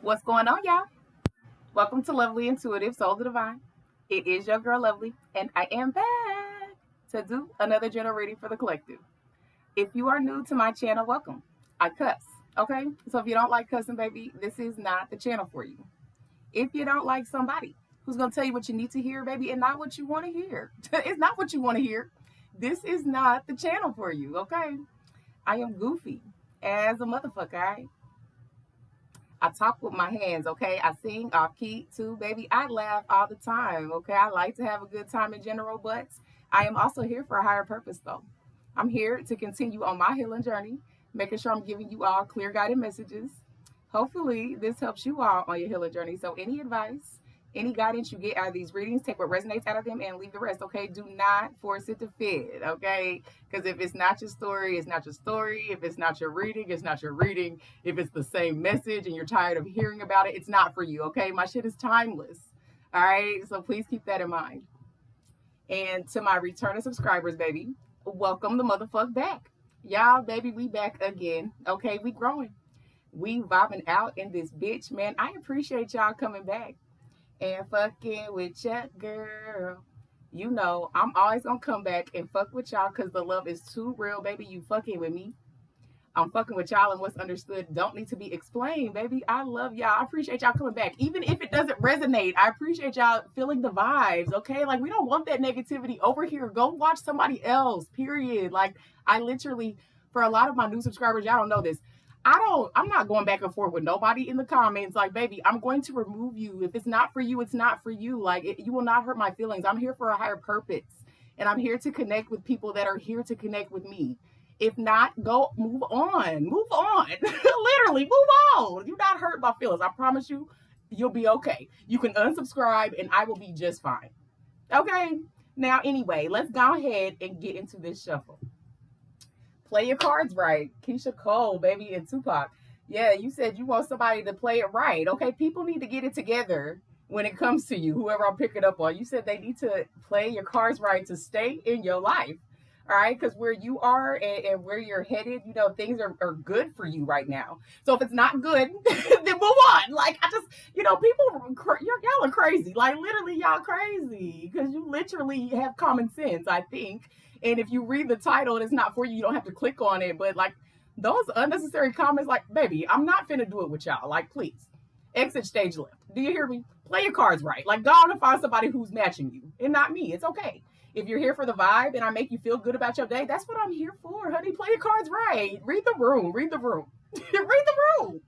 What's going on, y'all? Welcome to Lovely Intuitive Soul the Divine. It is your girl Lovely, and I am back to do another general reading for the collective. If you are new to my channel, welcome. I cuss, okay? So if you don't like cussing, baby, this is not the channel for you. If you don't like somebody who's gonna tell you what you need to hear, baby, and not what you want to hear, it's not what you want to hear. This is not the channel for you, okay? I am goofy as a motherfucker, all right? I talk with my hands, okay? I sing off key too, baby. I laugh all the time, okay? I like to have a good time in general, but I am also here for a higher purpose, though. I'm here to continue on my healing journey, making sure I'm giving you all clear guided messages. Hopefully, this helps you all on your healing journey. So, any advice, any guidance you get out of these readings, take what resonates out of them and leave the rest, okay? Do not force it to fit, okay? Because if it's not your story, it's not your story. If it's not your reading, it's not your reading. If it's the same message and you're tired of hearing about it, it's not for you, okay? My shit is timeless, all right? So please keep that in mind. And to my returning subscribers, baby, welcome the motherfuck back. Y'all, baby, we back again, okay? We growing. We vibing out in this bitch, man. I appreciate y'all coming back and fucking with ya, girl. You know, I'm always gonna come back and fuck with y'all because the love is too real, baby. You fucking with me. I'm fucking with y'all, and what's understood don't need to be explained, baby. I love y'all. I appreciate y'all coming back. Even if it doesn't resonate, I appreciate y'all feeling the vibes, okay? Like, we don't want that negativity over here. Go watch somebody else, period. Like, I literally, for a lot of my new subscribers, y'all don't know this. I'm not going back and forth with nobody in the comments. Like, baby, I'm going to remove you. If it's not for you, it's not for you. Like, you will not hurt my feelings. I'm here for a higher purpose. And I'm here to connect with people that are here to connect with me. If not, go move on. Move on. Literally, move on. You're not hurt my feelings. I promise you, you'll be okay. You can unsubscribe and I will be just fine. Okay? Now, anyway, let's go ahead and get into this shuffle. Play your cards right. Keisha Cole, baby, and Tupac. Yeah, you said you want somebody to play it right. Okay, people need to get it together when it comes to you, whoever I'm picking up on. You said they need to play your cards right to stay in your life. All right, because where you are and where you're headed, you know, things are good for you right now. So if it's not good, then move on. Like, I just, you know, people, y'all are crazy. Like, literally, y'all crazy because you literally have common sense, I think. And if you read the title and it's not for you, you don't have to click on it. But like those unnecessary comments, like, baby, I'm not finna do it with y'all. Like, please, exit stage left. Do you hear me? Play your cards right. Like, go on and find somebody who's matching you and not me. It's okay. If you're here for the vibe and I make you feel good about your day, that's what I'm here for, honey. Play your cards right. Read the room. Read the room. Read the room.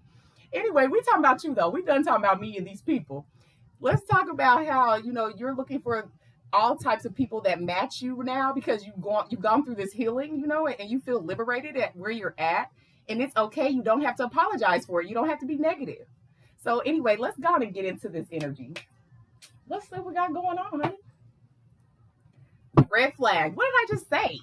Anyway, we talking about you, though. We done talking about me and these people. Let's talk about how, you know, you're looking for all types of people that match you now because you've gone through this healing, you know, and you feel liberated at where you're at. And it's okay. You don't have to apologize for it. You don't have to be negative. So anyway, let's go on and get into this energy. Let's see what we got going on, honey. Red flag. What did I just say?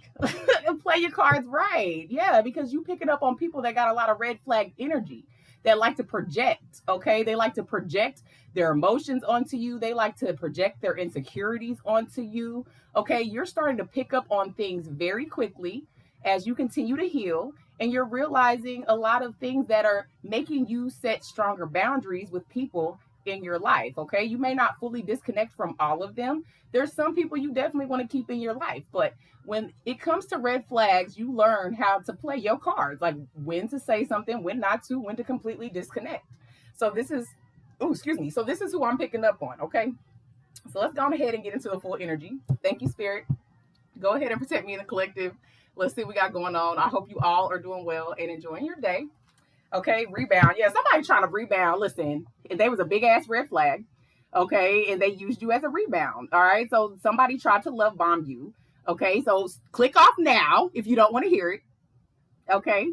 Play your cards right. Yeah, because you picking up on people that got a lot of red flag energy that like to project, okay? They like to project their emotions onto you. They like to project their insecurities onto you, okay? You're starting to pick up on things very quickly as you continue to heal, and you're realizing a lot of things that are making you set stronger boundaries with people in your life, okay? You may not fully disconnect from all of them. There's some people you definitely want to keep in your life, but when it comes to red flags, you learn how to play your cards, like when to say something, when not to, when to completely disconnect. So this is, So this is who I'm picking up on, okay? So let's go ahead and get into the full energy. Thank you, Spirit. Go ahead and protect me in the collective. Let's see what we got going on. I hope you all are doing well and enjoying your day. Okay, rebound. Yeah, somebody trying to rebound. Listen, they was a big ass red flag. Okay, and they used you as a rebound. All right, so somebody tried to love bomb you. Okay, so click off now if you don't want to hear it. Okay,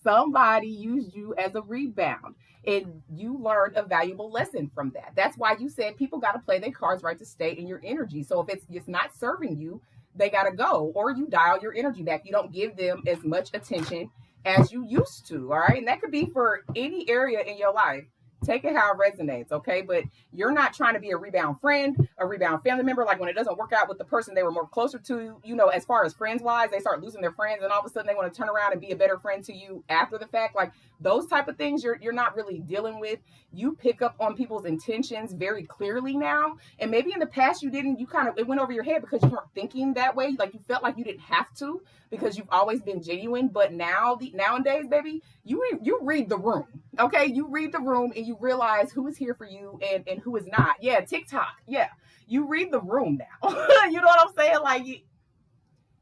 somebody used you as a rebound, and you learned a valuable lesson from that. That's why you said people got to play their cards right to stay in your energy. So if it's just not serving you, they got to go, or you dial your energy back. You don't give them as much attention as you used to. All right, and that could be for any area in your life. Take it how it resonates, okay? But you're not trying to be a rebound friend, a rebound family member. Like when it doesn't work out with the person they were more closer to, you know, as far as friends wise, they start losing their friends, and all of a sudden they want to turn around and be a better friend to you after the fact. Like those type of things you're not really dealing with. You pick up on people's intentions very clearly now, and maybe in the past you didn't. You kind of, it went over your head because you weren't thinking that way. Like you felt like you didn't have to because you've always been genuine. But now, nowadays, baby, you read the room, okay? You read the room and you realize who is here for you and who is not. Yeah, TikTok. Yeah, you read the room now. You know what I'm saying? Like,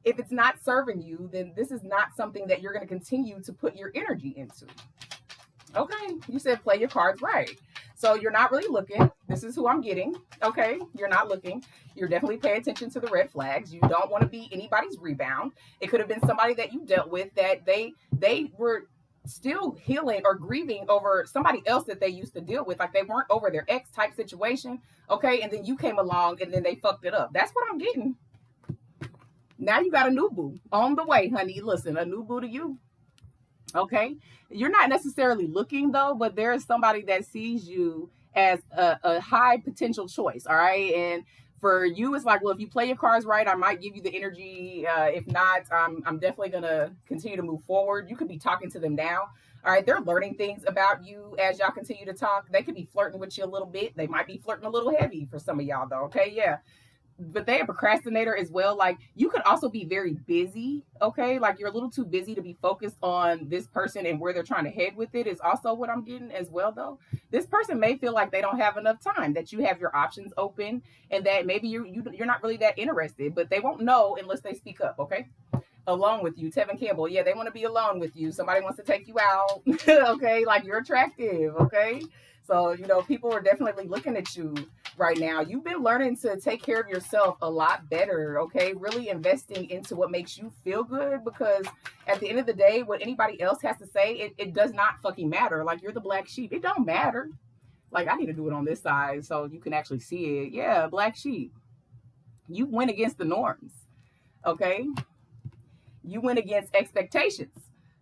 if it's not serving you, then this is not something that you're going to continue to put your energy into. Okay, you said play your cards right. So you're not really looking. This is who I'm getting. Okay, you're not looking. You're definitely paying attention to the red flags. You don't want to be anybody's rebound. It could have been somebody that you dealt with that they were still healing or grieving over somebody else that they used to deal with. Like they weren't over their ex type situation. Okay, and then you came along and then they fucked it up. That's what I'm getting. Now you got a new boo on the way, honey. Listen, a new boo to you. Okay, you're not necessarily looking though, but there is somebody that sees you as a high potential choice. All right, and for you, it's like, well, if you play your cards right, I might give you the energy. If not, I'm definitely gonna continue to move forward. You could be talking to them now. All right, they're learning things about you as y'all continue to talk. They could be flirting with you a little bit. They might be flirting a little heavy for some of y'all though. Okay, yeah, but they a procrastinator as well. Like you could also be very busy, okay? Like you're a little too busy to be focused on this person and where they're trying to head with it is also what I'm getting as well though. This person may feel like they don't have enough time, that you have your options open and that maybe you're not really that interested, but they won't know unless they speak up, okay? Alone with you, Tevin Campbell. Yeah, they want to be alone with you. Somebody wants to take you out. Okay, like you're attractive, okay? So, you know, people are definitely looking at you right now. You've been learning to take care of yourself a lot better, okay? Really investing into what makes you feel good, because at the end of the day, what anybody else has to say, it does not fucking matter. Like you're the black sheep. It don't matter. Like I need to do it on this side so you can actually see it. Yeah, black sheep. You went against the norms, okay? You went against expectations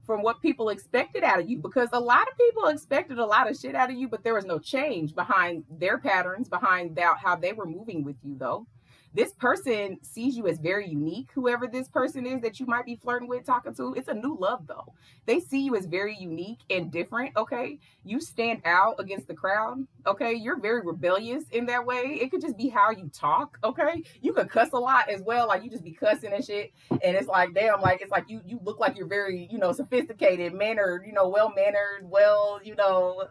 from what people expected out of you, because a lot of people expected a lot of shit out of you, but there was no change behind their patterns, behind how they were moving with you though. This person sees you as very unique, whoever this person is that you might be flirting with, talking to. It's a new love though. They see you as very unique and different, okay? You stand out against the crowd, okay? You're very rebellious in that way. It could just be how you talk, okay? You could cuss a lot as well, like you just be cussing and shit. And it's like, damn, like it's like you look like you're very, you know, sophisticated, mannered, you know, well-mannered, well, you know,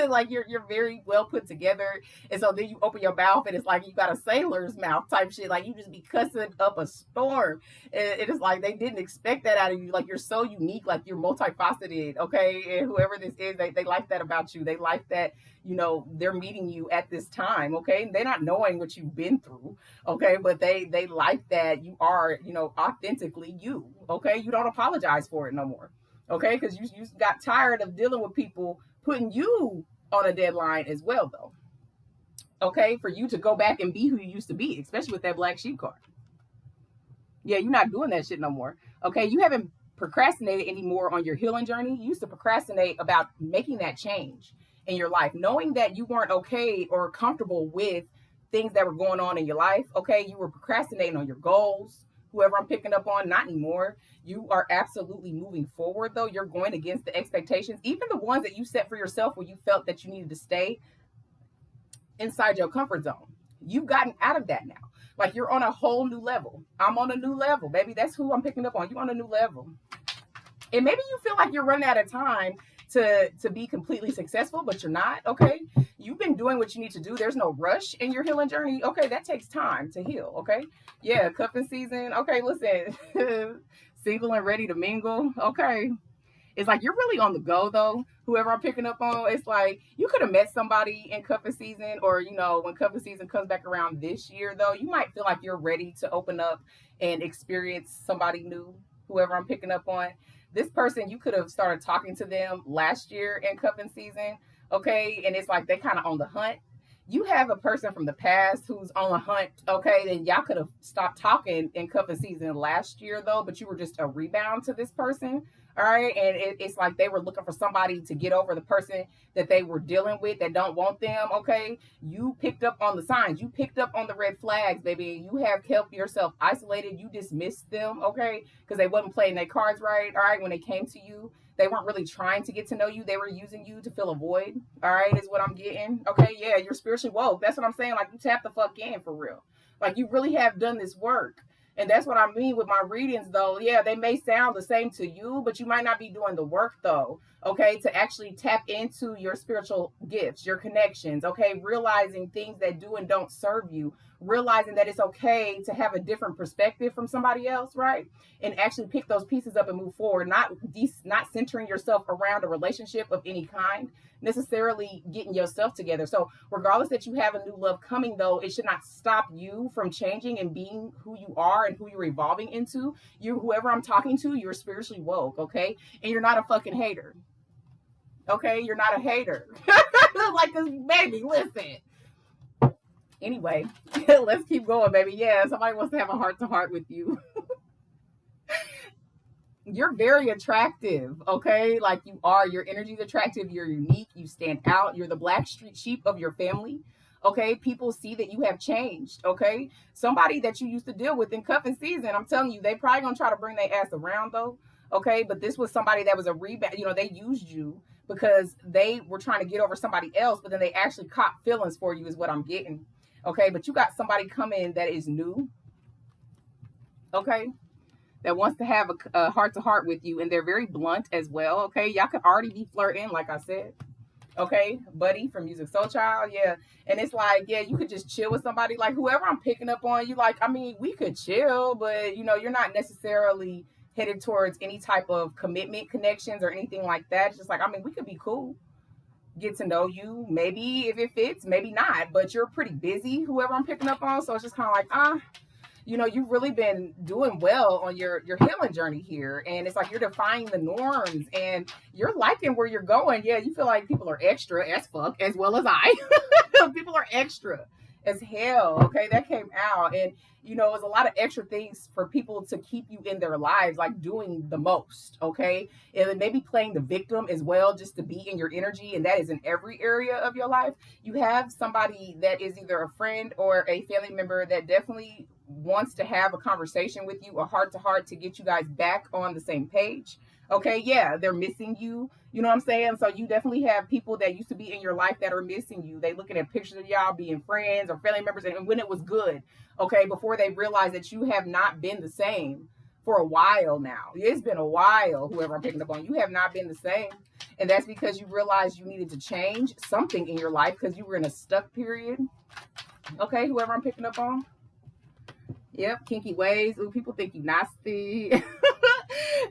like you're very well put together. And so then you open your mouth and it's like you got a sailor's mouth type shit. Like you just be cussing up a storm. And it is like they didn't expect that out of you. Like you're so unique, like you're multifaceted, okay? And whoever this is, they like that about you. They like that, you know, they're meeting you at this time, okay? They're not knowing what you've been through, okay? But they like that you are, you know, authentically you, okay? You don't apologize for it no more, okay? Because you got tired of dealing with people putting you on a deadline as well though, okay? For you to go back and be who you used to be, especially with that black sheep card. Yeah, you're not doing that shit no more, okay? You haven't procrastinated anymore on your healing journey. You used to procrastinate about making that change in your life, knowing that you weren't okay or comfortable with things that were going on in your life, okay? You were procrastinating on your goals. Whoever I'm picking up on, not anymore. You are absolutely moving forward though. You're going against the expectations, even the ones that you set for yourself where you felt that you needed to stay inside your comfort zone. You've gotten out of that now. Like you're on a whole new level. I'm on a new level, baby. That's who I'm picking up on. You're on a new level. And maybe you feel like you're running out of time to be completely successful, but you're not, okay? You've been doing what you need to do. There's no rush in your healing journey. Okay, that takes time to heal, okay? Yeah, cuffing season. Okay, listen, single and ready to mingle, okay? It's like you're really on the go though. Whoever I'm picking up on, it's like you could have met somebody in cuffing season, or you know, when cuffing season comes back around this year though, you might feel like you're ready to open up and experience somebody new. Whoever I'm picking up on, this person, you could have started talking to them last year in cuffing season, okay? And it's like they kind of on the hunt. You have a person from the past who's on a hunt, okay? Then y'all could have stopped talking in cuffing season last year though, but you were just a rebound to this person. All right. And it's like they were looking for somebody to get over the person that they were dealing with that don't want them. Okay. You picked up on the signs. You picked up on the red flags, baby. You have kept yourself isolated. You dismissed them. Okay. Because they wasn't playing their cards right. All right. When they came to you, they weren't really trying to get to know you. They were using you to fill a void. All right. Is what I'm getting. Okay. Yeah. You're spiritually woke. That's what I'm saying. Like, you tap the fuck in for real. Like, you really have done this work. And that's what I mean with my readings, though. Yeah, they may sound the same to you, but you might not be doing the work, though, okay, to actually tap into your spiritual gifts, your connections, okay, realizing things that do and don't serve you, realizing that it's okay to have a different perspective from somebody else, right? And actually pick those pieces up and move forward, not centering yourself around a relationship of any kind, necessarily getting yourself together. So regardless that you have a new love coming, though, it should not stop you from changing and being who you are and who you're evolving into. You, whoever I'm talking to, you're spiritually woke, okay? And you're not a fucking hater. Okay, you're not a hater. Like this, baby, listen. Anyway, let's keep going, baby. Yeah, somebody wants to have a heart-to-heart with you. You're very attractive, okay? Like, you are. Your energy's attractive. You're unique. You stand out. You're the black sheep of your family, okay? People see that you have changed, okay? Somebody that you used to deal with in cuffing season, I'm telling you, they probably gonna try to bring their ass around, though, okay? But this was somebody that was a rebound. You know, they used you because they were trying to get over somebody else, but then they actually caught feelings for you is what I'm getting, okay? But you got somebody coming that is new, okay? That wants to have a heart-to-heart with you, and they're very blunt as well, okay? Y'all could already be flirting, like I said, okay? Buddy from Music Soul Child, yeah. And it's like, yeah, you could just chill with somebody. Like, whoever I'm picking up on, you like, I mean, we could chill, but, you know, you're not necessarily headed towards any type of commitment connections or anything like that. It's just like, I mean, we could be cool. Get to know you, maybe if it fits, maybe not, but you're pretty busy, whoever I'm picking up on, so it's just kind of like, you know, you've really been doing well on your healing journey here. And it's like you're defying the norms and you're liking where you're going. Yeah, you feel like people are extra as fuck, as well as I. People are extra as hell. Okay, that came out. And, you know, it's a lot of extra things for people to keep you in their lives, like doing the most. Okay. And then maybe playing the victim as well, just to be in your energy. And that is in every area of your life. You have somebody that is either a friend or a family member that definitely wants to have a conversation with you, a heart-to-heart, to get you guys back on the same page. Okay, yeah, they're missing you. You know what I'm saying? So you definitely have people that used to be in your life that are missing you. They looking at pictures of y'all being friends or family members, and when it was good, okay, before they realize that you have not been the same for a while now. It's been a while, whoever I'm picking up on. You have not been the same. And that's because you realized you needed to change something in your life because you were in a stuck period. Okay, whoever I'm picking up on. Yep, kinky ways. Ooh, people think you nasty.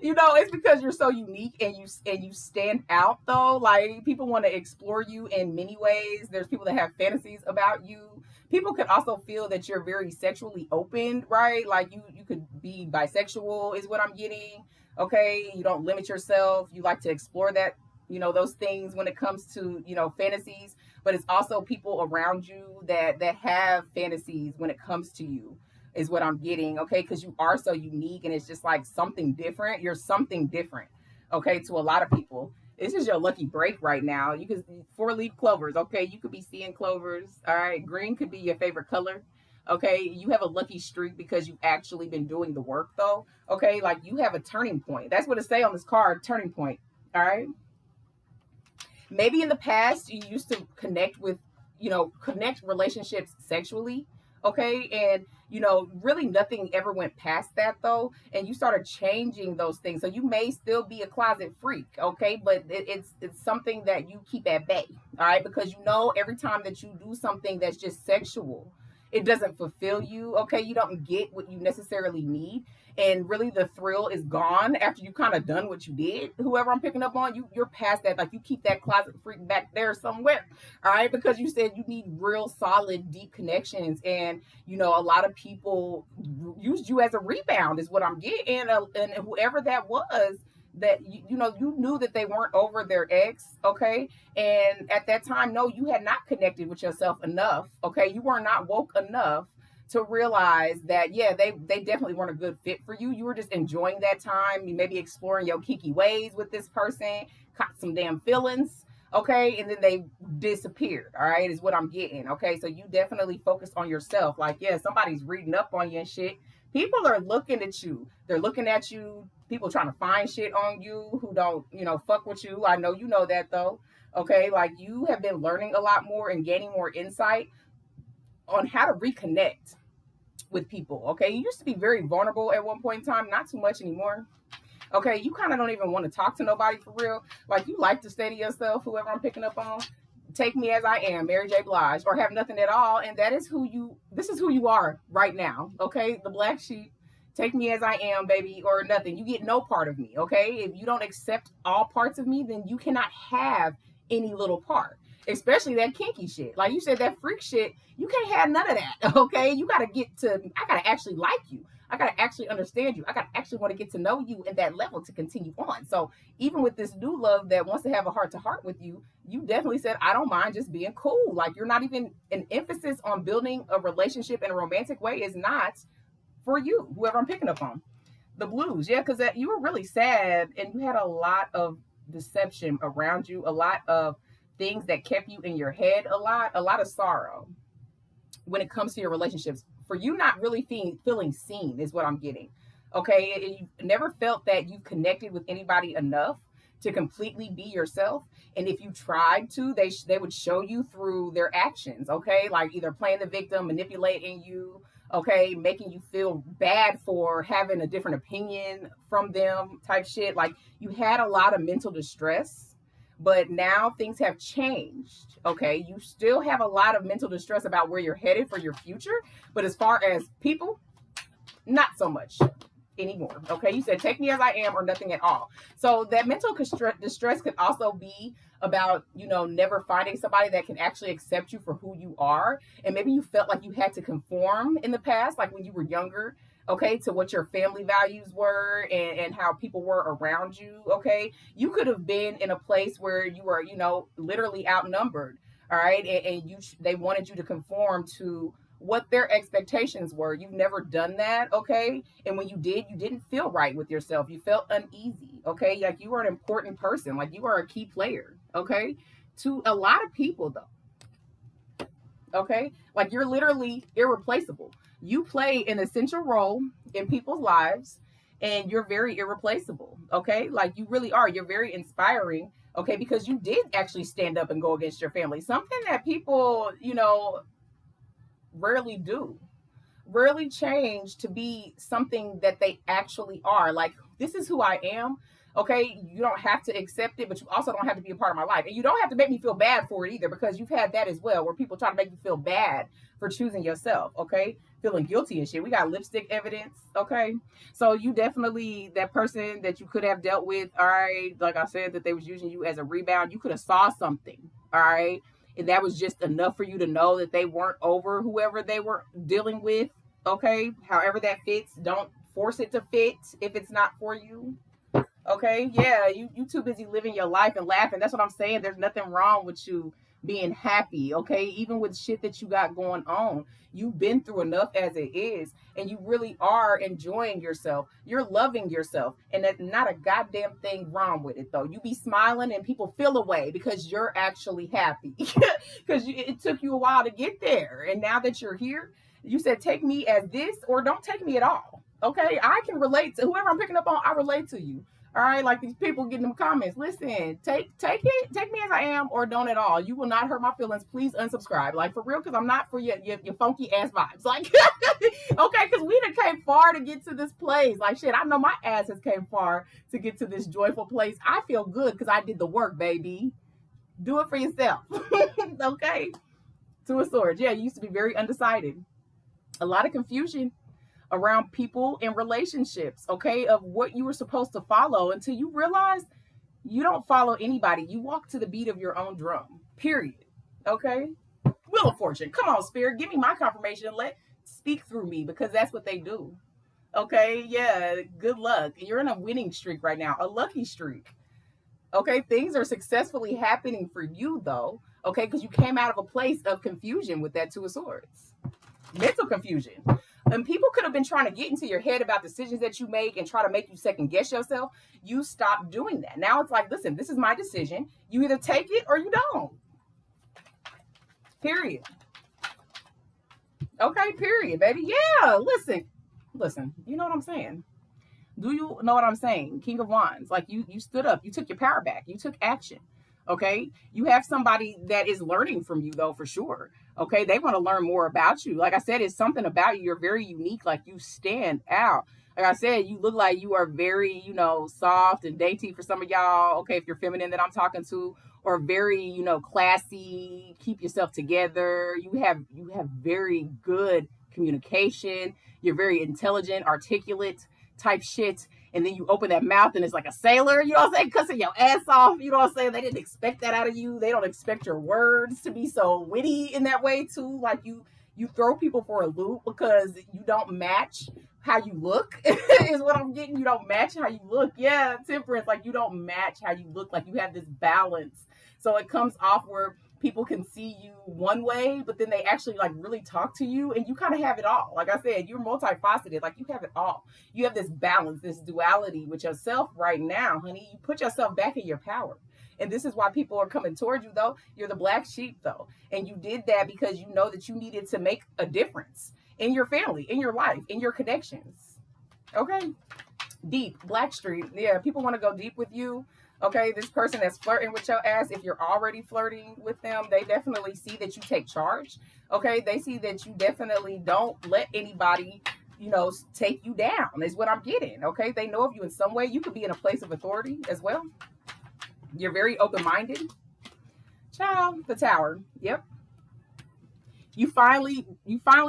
You know, it's because you're so unique and you stand out, though. Like, people want to explore you in many ways. There's people that have fantasies about you. People could also feel that you're very sexually open, right? Like you could be bisexual is what I'm getting. Okay, you don't limit yourself. You like to explore that, you know, those things when it comes to, you know, fantasies. But it's also people around you that have fantasies when it comes to you is what I'm getting, okay? Because you are so unique and it's just like something different. You're something different, okay, to a lot of people. This is your lucky break right now. You could 4-leaf clovers, okay? You could be seeing clovers, all right? Green could be your favorite color, okay? You have a lucky streak because you've actually been doing the work, though, okay? Like, you have a turning point. That's what it say on this card, turning point, all right? Maybe in the past you used to connect with, you know, connect relationships sexually, okay? And, you know, really nothing ever went past that, though. And you started changing those things. So you may still be a closet freak, okay? But it's something that you keep at bay, all right? Because you know every time that you do something that's just sexual, it doesn't fulfill you, okay? You don't get what you necessarily need. And really the thrill is gone after you kind of done what you did. Whoever I'm picking up on, you're past that. Like, you keep that closet freak back there somewhere, all right? Because you said you need real solid, deep connections. And, you know, a lot of people used you as a rebound is what I'm getting. And whoever that was, that you know, you knew that they weren't over their ex, okay? And at that time, no, you had not connected with yourself enough, okay? You were not woke enough to realize that, yeah, they definitely weren't a good fit for you. You were just enjoying that time. You maybe exploring your kinky ways with this person, caught some damn feelings, okay? And then they disappeared, all right, is what I'm getting, okay? So you definitely focus on yourself. Like, yeah, somebody's reading up on you and shit. People are looking at you. They're looking at you. People trying to find shit on you who don't, fuck with you. I know you know that, though, okay? Like, you have been learning a lot more and gaining more insight on how to reconnect with people, okay? You used to be very vulnerable at one point in time, not too much anymore. Okay, you kind of don't even want to talk to nobody for real. Like, you like to stay to yourself, whoever I'm picking up on. Take me as I am, Mary J. Blige, or have nothing at all. And this is who you are right now, okay? The black sheep. Take me as I am, baby, or nothing. You get no part of me, okay? If you don't accept all parts of me, then you cannot have any little part, especially that kinky shit. Like you said, that freak shit, you can't have none of that, okay? I gotta actually like you. I gotta actually understand you. I gotta actually want to get to know you in that level to continue on. So even with this new love that wants to have a heart to heart with you, you definitely said, I don't mind just being cool. Like, you're not even, an emphasis on building a relationship in a romantic way is not for you, whoever I'm picking up on. The blues, yeah, because you were really sad and you had a lot of deception around you, a lot of things that kept you in your head, a lot of sorrow when it comes to your relationships. For you not really feeling seen is what I'm getting. Okay, you never felt that you connected with anybody enough to completely be yourself. And if you tried to, they would show you through their actions. Okay, like either playing the victim, manipulating you, okay, making you feel bad for having a different opinion from them type shit. Like, you had a lot of mental distress, but now things have changed, okay? You still have a lot of mental distress about where you're headed for your future, but as far as people, not so much anymore, okay? You said, take me as I am or nothing at all. So that mental distress could also be about, never finding somebody that can actually accept you for who you are. And maybe you felt like you had to conform in the past, like when you were younger, okay, to what your family values were and how people were around you, okay? You could have been in a place where you were, literally outnumbered, all right? And they wanted you to conform to what their expectations were. You've never done that, okay? And when you did, you didn't feel right with yourself. You felt uneasy, okay? Like, you were an important person. Like, you are a key player, okay? To a lot of people, though, okay? Like, you're literally irreplaceable. You play an essential role in people's lives, and you're very irreplaceable, okay? Like, you really are. You're very inspiring, okay? Because you did actually stand up and go against your family. Something that people, rarely do, rarely change to be something that they actually are. Like, this is who I am, okay? You don't have to accept it, but you also don't have to be a part of my life. And you don't have to make me feel bad for it either, because you've had that as well, where people try to make you feel bad for choosing yourself, okay? Feeling guilty and shit. We got lipstick evidence, okay? So you definitely, that person that you could have dealt with, all right, like I said, that they was using you as a rebound, you could have saw something, all right? And that was just enough for you to know that they weren't over whoever they were dealing with, okay? However that fits, don't force it to fit if it's not for you, okay? Yeah, you too busy living your life and laughing. That's what I'm saying. There's nothing wrong with you being happy, okay? Even with shit that you got going on, you've been through enough as it is, and you really are enjoying yourself. You're loving yourself, and there's not a goddamn thing wrong with it, though. You be smiling and people feel away because you're actually happy, because it took you a while to get there, and now that you're here, you said, take me as this or don't take me at all, okay? I can relate to whoever I'm picking up on. I relate to you. All right, like these people getting them comments. Listen, take me as I am or don't at all. You will not hurt my feelings. Please unsubscribe. Like, for real, because I'm not for your funky ass vibes. Like, okay, because we done came far to get to this place. Like, shit, I know my ass has came far to get to this joyful place. I feel good because I did the work, baby. Do it for yourself. Okay? Two of Swords. Yeah, you used to be very undecided. A lot of confusion around people and relationships, okay, of what you were supposed to follow, until you realize you don't follow anybody. You walk to the beat of your own drum, period, okay? Wheel of Fortune, come on, Spirit, give me my confirmation. Speak through me, because that's what they do, okay? Yeah, good luck. You're in a winning streak right now, a lucky streak, okay? Things are successfully happening for you, though, okay, because you came out of a place of confusion with that Two of Swords. mental confusion. And people could have been trying to get into your head about decisions that you make and try to make you second guess yourself. You stop doing that. Now it's like, listen, this is my decision. You either take it or you don't. Period. Okay, period, baby. Yeah, listen. You know what I'm saying? Do you know what I'm saying? King of Wands, like you stood up, you took your power back, you took action. Okay, you have somebody that is learning from you though, for sure. Okay, they want to learn more about you. Like I said, it's something about you. You're very unique. Like you stand out. Like I said, you look like you are very, soft and dainty for some of y'all. Okay, if you're feminine that I'm talking to, or very, classy. Keep yourself together. You have very good communication. You're very intelligent, articulate type shit. And then you open that mouth and it's like a sailor, you know what I'm saying? Cussing your ass off, you know what I'm saying? They didn't expect that out of you. They don't expect your words to be so witty in that way too. Like you throw people for a loop because you don't match how you look is what I'm getting. You don't match how you look. Yeah, temperance, like you don't match how you look. Like you have this balance. So it comes off where people can see you one way, but then they actually like really talk to you and you kind of have it all. Like I said, you're multifaceted, like you have it all. You have this balance, this duality with yourself right now, honey. You put yourself back in your power. And this is why people are coming towards you though. You're the black sheep though. And you did that because you know that you needed to make a difference in your family, in your life, in your connections. Okay. Deep, Black Street. Yeah, people want to go deep with you. Okay, this person that's flirting with your ass, if you're already flirting with them, they definitely see that you take charge. Okay, they see that you definitely don't let anybody, take you down, is what I'm getting. Okay, they know of you in some way. You could be in a place of authority as well. You're very open-minded. Child, the Tower. Yep. You finally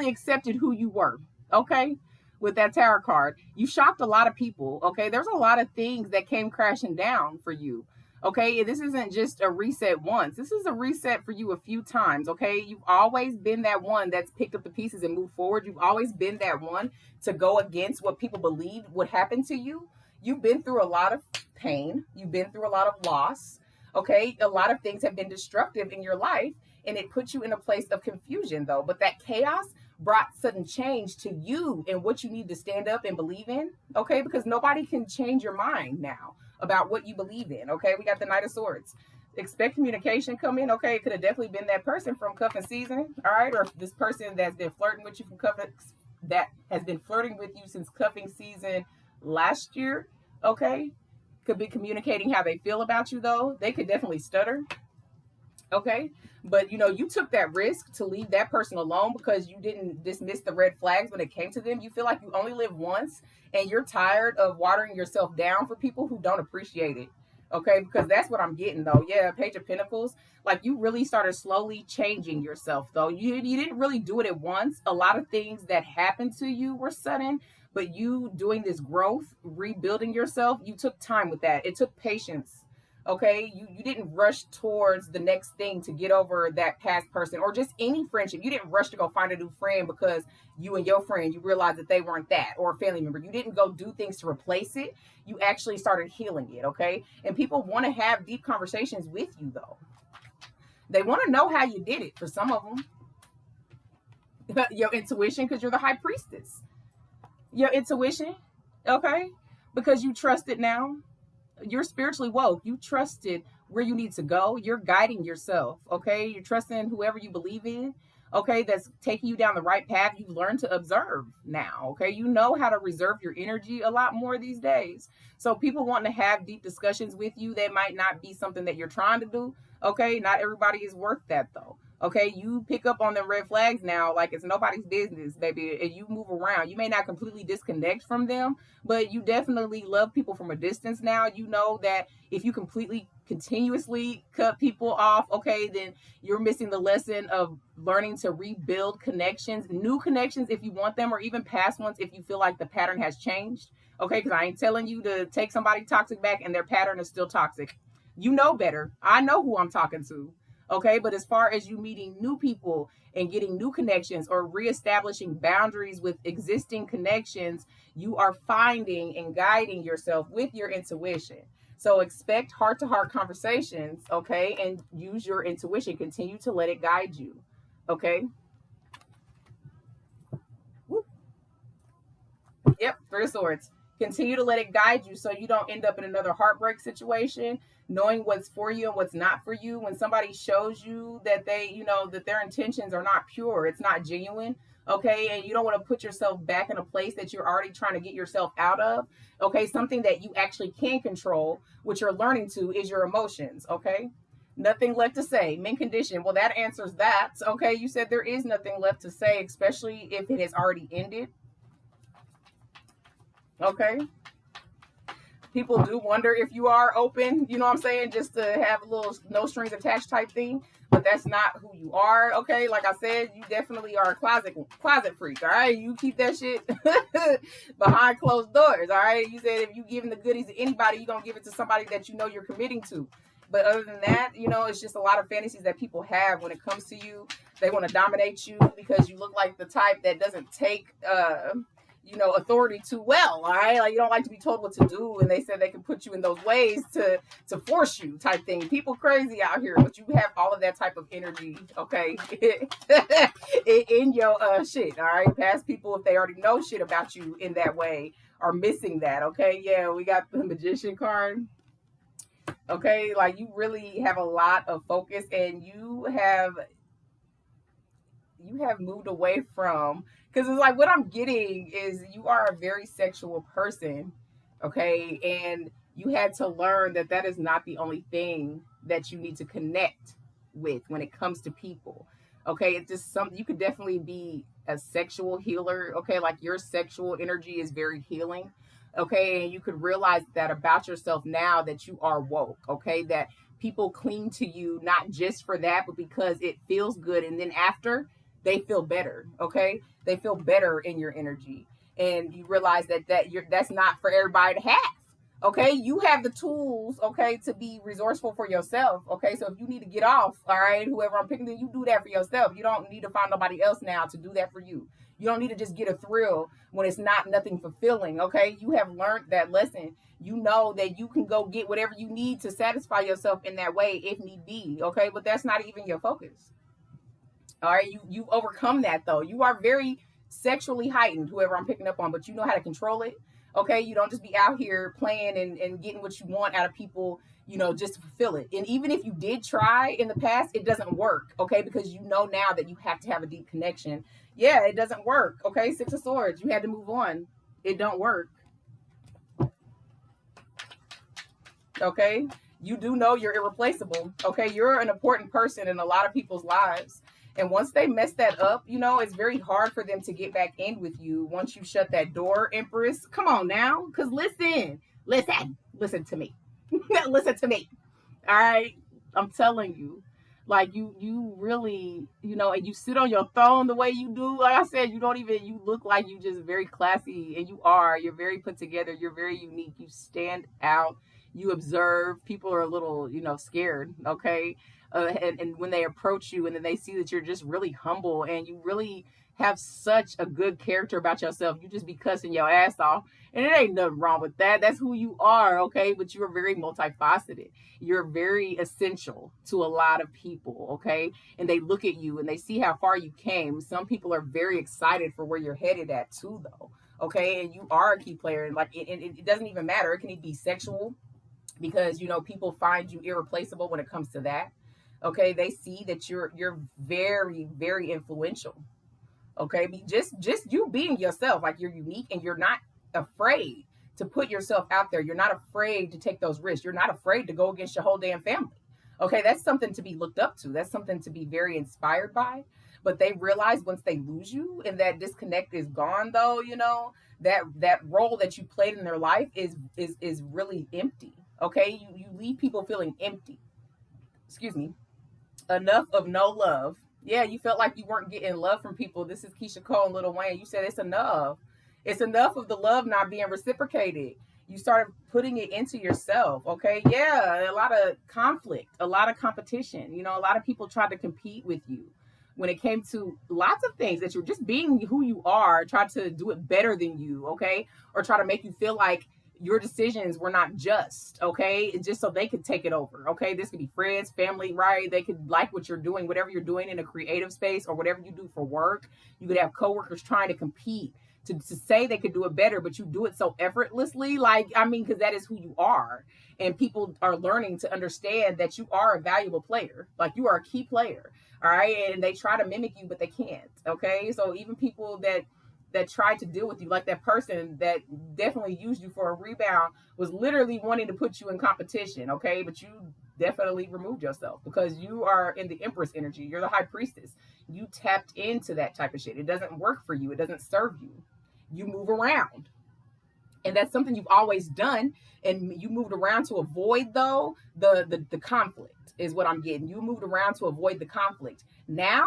accepted who you were. Okay, with that tarot card. You shocked a lot of people. Okay, there's a lot of things that came crashing down for you. Okay, this isn't just a reset once. This is a reset for you a few times. Okay, you've always been that one that's picked up the pieces and moved forward. You've always been that one to go against what people believed would happen to you. You've been through a lot of pain. You've been through a lot of loss. Okay, a lot of things have been destructive in your life, and it puts you in a place of confusion though. But that chaos brought sudden change to you and what you need to stand up and believe in. Okay, because nobody can change your mind now about what you believe in. Okay, we got the Knight of Swords. Expect communication come in. Okay, it could have definitely been that person from cuffing season. All right, or this person that's been flirting with you from cuffing, that has been flirting with you since cuffing season last year. Okay, could be communicating how they feel about you though. They could definitely stutter. Okay, but you took that risk to leave that person alone because you didn't dismiss the red flags when it came to them. You feel like you only live once and you're tired of watering yourself down for people who don't appreciate it. Okay, because that's what I'm getting though. Yeah, Page of Pentacles. Like you really started slowly changing yourself though. You didn't really do it at once. A lot of things that happened to you were sudden, but you doing this growth, rebuilding yourself, you took time with that. It took patience. Okay, you didn't rush towards the next thing to get over that past person or just any friendship. You didn't rush to go find a new friend because you and your friend, you realized that they weren't that, or a family member. You didn't go do things to replace it. You actually started healing it. Okay, and people want to have deep conversations with you though. They want to know how you did it. For some of them, your intuition, because you're the high priestess. Your intuition, okay, because you trust it now. You're spiritually woke. You trusted where you need to go. You're guiding yourself. Okay, you're trusting whoever you believe in. Okay, that's taking you down the right path. You've learned to observe now. Okay, you know how to reserve your energy a lot more these days. So people want to have deep discussions with you. That might not be something that you're trying to do. Okay, not everybody is worth that though. Okay, you pick up on the red flags now like it's nobody's business, baby, and you move around. You may not completely disconnect from them, but you definitely love people from a distance now. You know that if you completely continuously cut people off, okay, then you're missing the lesson of learning to rebuild connections, new connections if you want them, or even past ones if you feel like the pattern has changed. Okay, because I ain't telling you to take somebody toxic back and their pattern is still toxic. You know better. I know who I'm talking to. Okay, but as far as you meeting new people and getting new connections or reestablishing boundaries with existing connections, you are finding and guiding yourself with your intuition. So expect heart-to-heart conversations, okay, and use your intuition. Continue to let it guide you, okay? Yep, Three of Swords. Continue to let it guide you so you don't end up in another heartbreak situation, knowing what's for you and what's not for you. When somebody shows you that they, that their intentions are not pure, it's not genuine, okay, and you don't want to put yourself back in a place that you're already trying to get yourself out of, okay, something that you actually can control, what you're learning to is your emotions, okay? Nothing left to say. Mint condition. Well, that answers that. Okay, you said there is nothing left to say, especially if it has already ended. Okay. People do wonder if you are open, you know what I'm saying, just to have a little no strings attached type thing, but that's not who you are. Okay, like I said, you definitely are a closet freak. All right, you keep that shit behind closed doors. All right, you said if you giving the goodies to anybody, you're gonna give it to somebody that you know you're committing to. But other than that, it's just a lot of fantasies that people have when it comes to you. They want to dominate you because you look like the type that doesn't take authority too well. All right, like you don't like to be told what to do, and they said they can put you in those ways to force you type thing. People crazy out here, but you have all of that type of energy, okay, in your shit. All right, past people, if they already know shit about you in that way, are missing that. Okay, yeah, we got the Magician card. Okay, like you really have a lot of focus, and you have moved away from, because it's like what I'm getting is you are a very sexual person, okay, and you had to learn that that is not the only thing that you need to connect with when it comes to people. Okay, it's just something you could definitely be a sexual healer. Okay, like your sexual energy is very healing. Okay, and you could realize that about yourself now that you are woke. Okay, that people cling to you not just for that, but because it feels good, and then after they feel better. Okay, they feel better in your energy, and you realize that's not for everybody to have. Okay, you have the tools, okay, to be resourceful for yourself. Okay, so if you need to get off, all right, whoever I'm picking, then you do that for yourself. You don't need to find nobody else now to do that for you. You don't need to just get a thrill when it's not nothing fulfilling. Okay, you have learned that lesson. You know that you can go get whatever you need to satisfy yourself in that way if need be. Okay, but that's not even your focus. All right, you've overcome that though. You are very sexually heightened, whoever I'm picking up on, but you know how to control it. Okay, you don't just be out here playing and getting what you want out of people, just to fulfill it. And even if you did try in the past, it doesn't work. Okay, because you know now that you have to have a deep connection. Yeah, it doesn't work. Okay, Six of Swords, you had to move on. It don't work. Okay, you do know you're irreplaceable. Okay, you're an important person in a lot of people's lives, and once they mess that up, it's very hard for them to get back in with you once you shut that door, Empress. Come on now, because listen to me. Listen to me. All right, I'm telling you, like you really, and you sit on your throne the way you do. Like I said, you look like you just very classy, and you're very put together, you're very unique, you stand out, you observe. People are a little, scared, okay, and when they approach you and then they see that you're just really humble and you really have such a good character about yourself, you just be cussing your ass off, and it ain't nothing wrong with that. That's who you are, okay, but you're very multifaceted. You're very essential to a lot of people, okay, and they look at you and they see how far you came. Some people are very excited for where you're headed at too, though. Okay, and you are a key player, and like it doesn't even matter. It can even be sexual, because people find you irreplaceable when it comes to that. Okay, they see that you're very, very influential. Okay, just you being yourself, like you're unique and you're not afraid to put yourself out there. You're not afraid to take those risks. You're not afraid to go against your whole damn family. Okay, that's something to be looked up to. That's something to be very inspired by. But they realize once they lose you and that disconnect is gone, though, that role that you played in their life is really empty. Okay, you leave people feeling empty. Excuse me. Enough of no love. Yeah, you felt like you weren't getting love from people. This is Keisha Cole and Lil Wayne. You said it's enough. It's enough of the love not being reciprocated. You started putting it into yourself. Okay, yeah, a lot of conflict, a lot of competition. A lot of people tried to compete with you when it came to lots of things, that you're just being who you are, try to do it better than you, okay, or try to make you feel like your decisions were not just, okay, just so they could take it over. Okay, this could be friends, family, right? They could like what you're doing, whatever you're doing in a creative space or whatever you do for work. You could have coworkers trying to compete to say they could do it better, but you do it so effortlessly. Like, I mean, because that is who you are. And people are learning to understand that you are a valuable player. Like, you are a key player. All right. And they try to mimic you, but they can't. Okay. So even people that tried to deal with you, like that person that definitely used you for a rebound, was literally wanting to put you in competition. Okay. But you definitely removed yourself because you are in the Empress energy. You're the high priestess. You tapped into that type of shit. It doesn't work for you. It doesn't serve you. You move around. And that's something you've always done. And you moved around to avoid, though, the conflict is what I'm getting. You moved around to avoid the conflict. Now,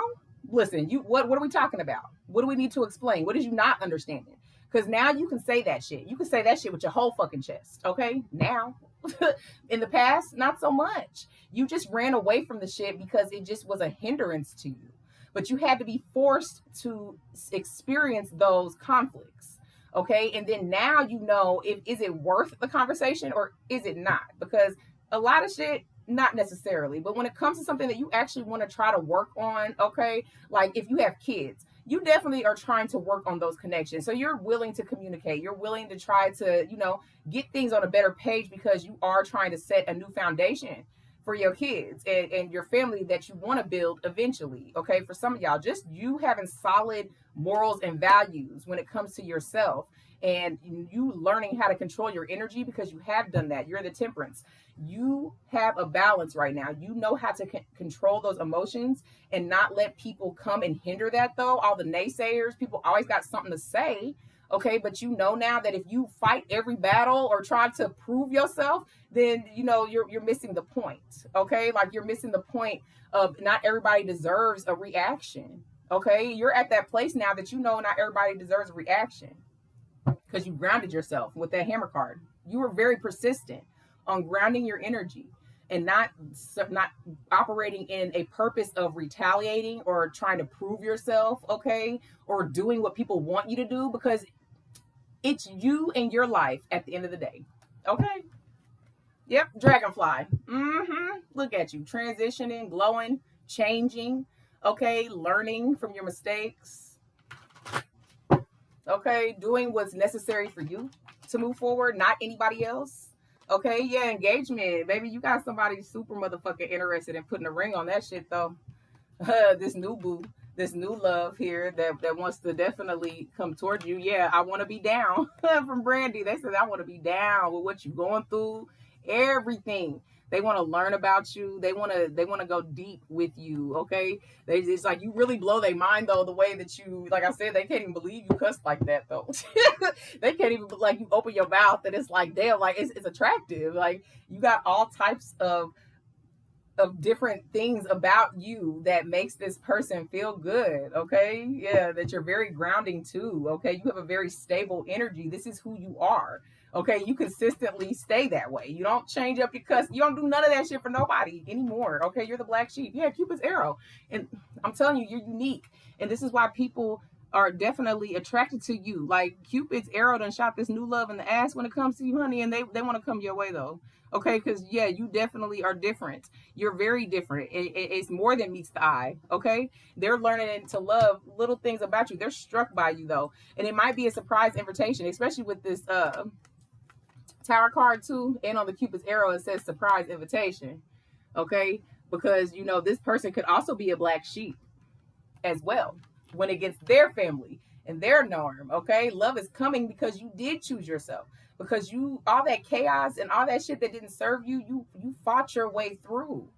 listen, what are we talking about? What do we need to explain? What is you not understanding? Because now you can say that shit. You can say that shit with your whole fucking chest. Okay? Now. In the past, not so much. You just ran away from the shit because it just was a hindrance to you. But you had to be forced to experience those conflicts. Okay. And then now you know, if is it worth the conversation or is it not? Because a lot of shit, not necessarily. But when it comes to something that you actually want to try to work on, okay, like if you have kids, you definitely are trying to work on those connections. So you're willing to communicate. You're willing to try to, get things on a better page because you are trying to set a new foundation for your kids and your family that you want to build eventually. Okay. For some of y'all, just you having solid morals and values when it comes to yourself and you learning how to control your energy because you have done that. You're the Temperance. You have a balance right now. You know how to control those emotions and not let people come and hinder that, though. All the naysayers, people always got something to say. Okay, but you know now that if you fight every battle or try to prove yourself, then you're missing the point. Okay, like you're missing the point of not everybody deserves a reaction. Okay, you're at that place now that not everybody deserves a reaction because you grounded yourself with that hammer card. You were very persistent on grounding your energy and not operating in a purpose of retaliating or trying to prove yourself, okay, or doing what people want you to do, because it's you and your life at the end of the day. Okay. Yep. Dragonfly. Look at you transitioning, glowing, changing. Okay. Learning from your mistakes. Okay. Doing what's necessary for you to move forward, not anybody else. Okay. Yeah. Engagement. Baby, you got somebody super motherfucking interested in putting a ring on that shit, though. This new boo. This new love here that wants to definitely come toward you. Yeah, I want to be down. From Brandy, they said I want to be down with what you're going through, everything. They want to learn about you. They want to go deep with you. Okay, it's like you really blow their mind, though, the way that you, like I said, they can't even believe you cuss like that, though. They can't even, like, you open your mouth and it's like, damn, like it's attractive. Like you got all types of different things about you that makes this person feel good. Okay. Yeah. That you're very grounding too. Okay. You have a very stable energy. This is who you are. Okay. You consistently stay that way. You don't change up your cuss. You don't do none of that shit for nobody anymore. Okay. You're the black sheep. Yeah. Cupid's arrow. And I'm telling you, you're unique. And this is why people are definitely attracted to you. Like Cupid's arrow done shot this new love in the ass when it comes to you, honey. And they want to come your way, though. Okay, because yeah, you definitely are different. You're very different. It's more than meets the eye. Okay, they're learning to love little things about you. They're struck by you, though, and it might be a surprise invitation, especially with this Tower card too. And on the Cupid's arrow, it says surprise invitation. Okay, because this person could also be a black sheep as well when it gets their family and their norm. Okay, love is coming because you did choose yourself. Because all that chaos and all that shit that didn't serve you, you fought your way through.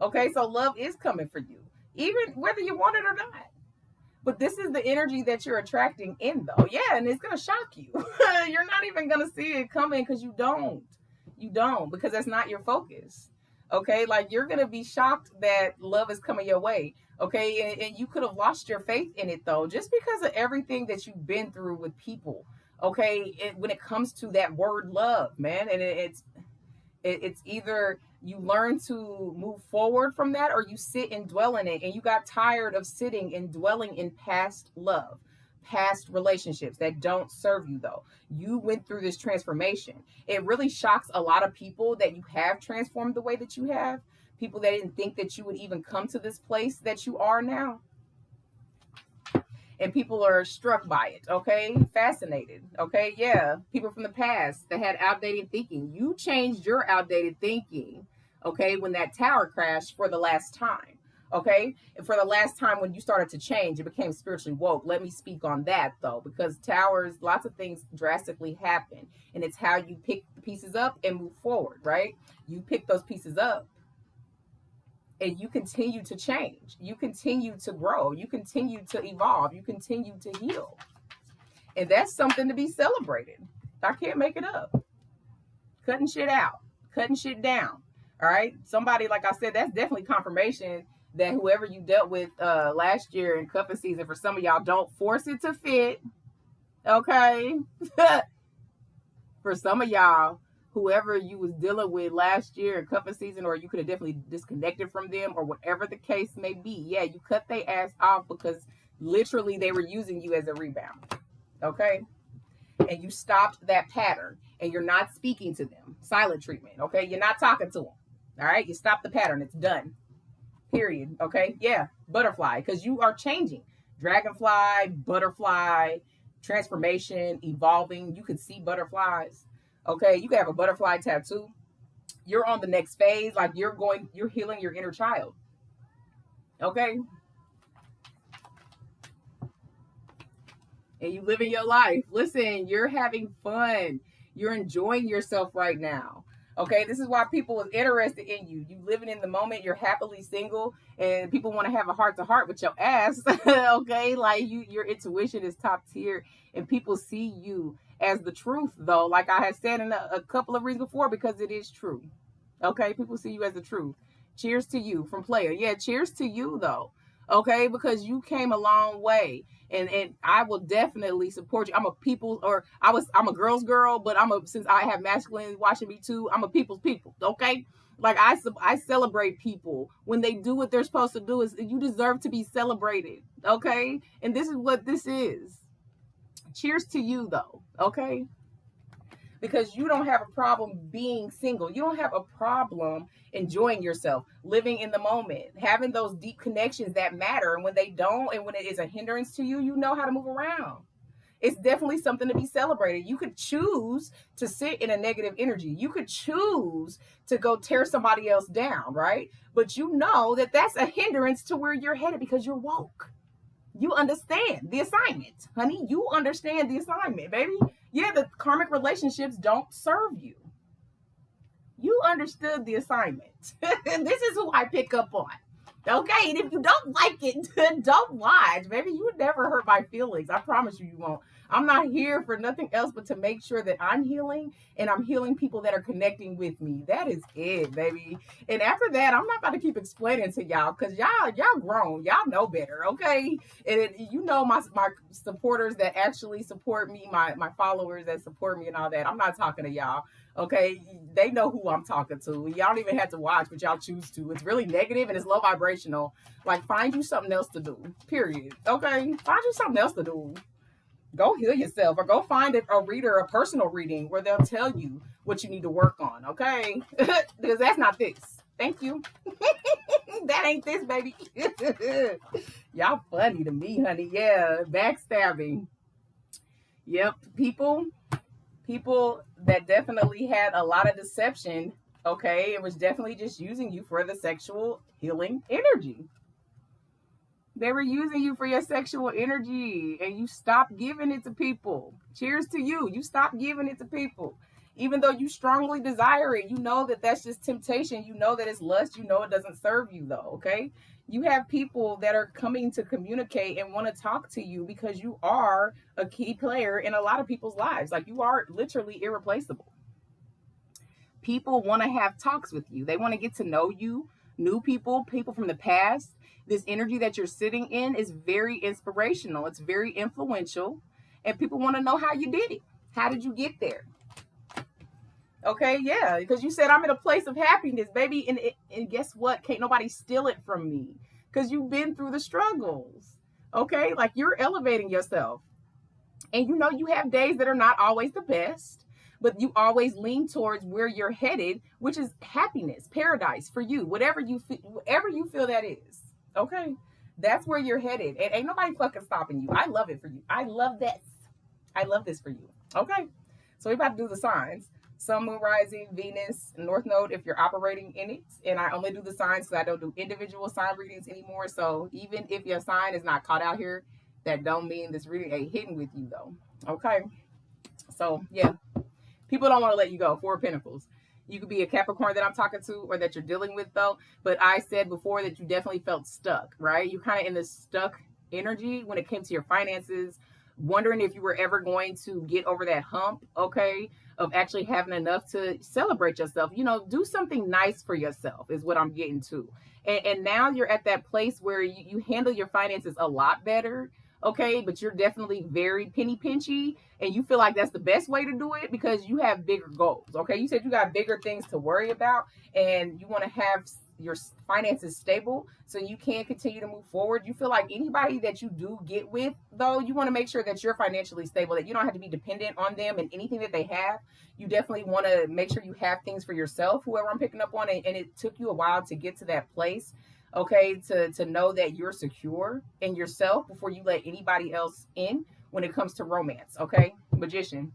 Okay, so love is coming for you, even whether you want it or not. But this is the energy that you're attracting in, though. Yeah, and it's gonna shock you. You're not even gonna see it coming because you don't, because that's not your focus. Okay, like you're gonna be shocked that love is coming your way. Okay, and you could have lost your faith in it, though, just because of everything that you've been through with people. Okay, when it comes to that word love, man, and it's either you learn to move forward from that or you sit and dwell in it, and you got tired of sitting and dwelling in past love, past relationships that don't serve you, though. You went through this transformation. It really shocks a lot of people that you have transformed the way that you have. People that didn't think that you would even come to this place that you are now. and people are struck by it, okay? Fascinated, okay? Yeah, people from the past that had outdated thinking. You changed your outdated thinking, okay, when that tower crashed for the last time, okay? And for the last time when you started to change, it became spiritually woke. Let me speak on that, though, because towers, lots of things drastically happen, and it's how you pick the pieces up and move forward, right? You pick those pieces up, and you continue to change, you continue to grow, you continue to evolve, you continue to heal, and that's something to be celebrated. I can't make it up. Cutting shit out, cutting shit down. All right, somebody, like I said, that's definitely confirmation that whoever you dealt with last year in cuffing season, for some of y'all, don't force it to fit, okay? For some of y'all, whoever you was dealing with last year in cuffing season, or you could have definitely disconnected from them, or whatever the case may be, yeah, you cut their ass off because literally they were using you as a rebound, okay? And you stopped that pattern, and you're not speaking to them. Silent treatment, okay? You're not talking to them, all right? You stop the pattern. It's done, period, okay? Yeah, butterfly, because you are changing. Dragonfly, butterfly, transformation, evolving. You can see butterflies, okay? You can have a butterfly tattoo. You're on the next phase, like you're healing your inner child, okay? And you living your life. Listen, you're having fun. You're enjoying yourself right now. Okay, this is why people is interested in you. You living in the moment. You're happily single, and people want to have a heart to heart with your ass. Okay, like your intuition is top tier, and people see you as the truth, though. Like I had said in a couple of reasons before, because it is true. Okay, people see you as the truth. Cheers to you from Player. Yeah, cheers to you though. Okay, because you came a long way. And I will definitely support you. I'm a girl's girl, but since I have masculine watching me too, I'm a people's people. Okay, like I celebrate people when they do what they're supposed to do. Is you deserve to be celebrated. Okay, and this is what this is. Cheers to you though. Okay, because you don't have a problem being single. You don't have a problem enjoying yourself, living in the moment, having those deep connections that matter. And when they don't, and when it is a hindrance to you, you know how to move around. It's definitely something to be celebrated. You could choose to sit in a negative energy. You could choose to go tear somebody else down, right? But you know that that's a hindrance to where you're headed because you're woke. You understand the assignment, honey. You understand the assignment, baby. Yeah, the karmic relationships don't serve you. You understood the assignment. And this is who I pick up on. Okay, and if you don't like it, don't watch. Baby, you would never hurt my feelings. I promise you, you won't. I'm not here for nothing else but to make sure that I'm healing, and I'm healing people that are connecting with me. That is it, baby. And after that, I'm not about to keep explaining to y'all, because y'all grown. Y'all know better, okay? And you know my supporters that actually support me, my followers that support me and all that. I'm not talking to y'all. Okay, they know who I'm talking to. Y'all don't even have to watch, but y'all choose to. It's really negative and it's low vibrational. Like, find you something else to do, period. Okay, find you something else to do. Go heal yourself, or go find a reader, a personal reading where they'll tell you what you need to work on, okay? Because that's not this. Thank you. That ain't this, baby. Y'all funny to me, honey. Yeah, backstabbing. Yep, people that definitely had a lot of deception, okay? It was definitely just using you for the sexual healing energy. They were using you for your sexual energy, and you stopped giving it to people. Cheers to you. You stopped giving it to people. Even though you strongly desire it, you know that that's just temptation. You know that it's lust. You know it doesn't serve you, though, okay? You have people that are coming to communicate and want to talk to you because you are a key player in a lot of people's lives. Like, you are literally irreplaceable. People want to have talks with you. They want to get to know you. New people from the past. This energy that you're sitting in is very inspirational. It's very influential. And people want to know how you did it. How did you get there? Okay, yeah, because you said I'm in a place of happiness, baby. And guess what? Can't nobody steal it from me, because you've been through the struggles. Okay, like, you're elevating yourself. And you know you have days that are not always the best, but you always lean towards where you're headed, which is happiness, paradise for you, whatever you feel that is. Okay, That's where you're headed. And ain't nobody fucking stopping you. I love it for you. I love this. I love this for you. Okay. So we're about to do the signs. Sun, moon, rising, Venus, North Node if you're operating in it. And I only do the signs because I don't do individual sign readings anymore. So even if your sign is not caught out here, that don't mean this reading ain't hitting with you though. Okay. So yeah, people don't want to let you go. Four of Pentacles. You could be a Capricorn that I'm talking to or that you're dealing with though. But I said before that you definitely felt stuck, right? You're kind of in this stuck energy when it came to your finances, wondering if you were ever going to get over that hump, okay, of actually having enough to celebrate yourself. You know, do something nice for yourself is what I'm getting to. And now you're at that place where you handle your finances a lot better, okay, but you're definitely very penny pinchy and you feel like that's the best way to do it because you have bigger goals, okay? You said you got bigger things to worry about and you want to have your finances stable so you can continue to move forward. You feel like anybody that you do get with, though, you want to make sure that you're financially stable, that you don't have to be dependent on them and anything that they have. You definitely want to make sure you have things for yourself, whoever I'm picking up on, and it took you a while to get to that place, okay, to know that you're secure in yourself before you let anybody else in when it comes to romance, okay? Magician.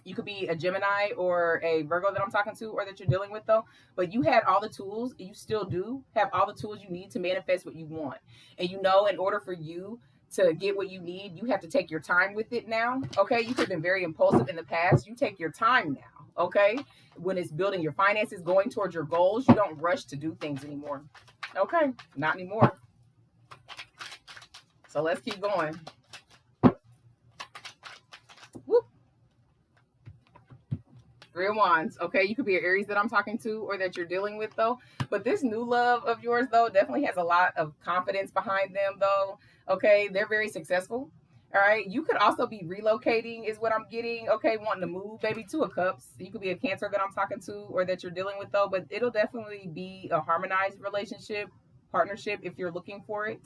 You could be a Gemini or a Virgo that I'm talking to or that you're dealing with though, but you had all the tools, you still do have all the tools you need to manifest what you want. And you know, in order for you to get what you need, you have to take your time with it now, okay? You could have been very impulsive in the past. You take your time now, okay? When it's building your finances, going towards your goals, you don't rush to do things anymore, okay? Not anymore. So let's keep going. Whoop. Three of Wands. Okay, you could be an Aries that I'm talking to or that you're dealing with though. But this new love of yours though definitely has a lot of confidence behind them though. Okay, they're very successful. All right, you could also be relocating is what I'm getting. Okay, wanting to move, baby. Two of Cups. You could be a Cancer that I'm talking to or that you're dealing with though. But it'll definitely be a harmonized relationship, partnership if you're looking for it.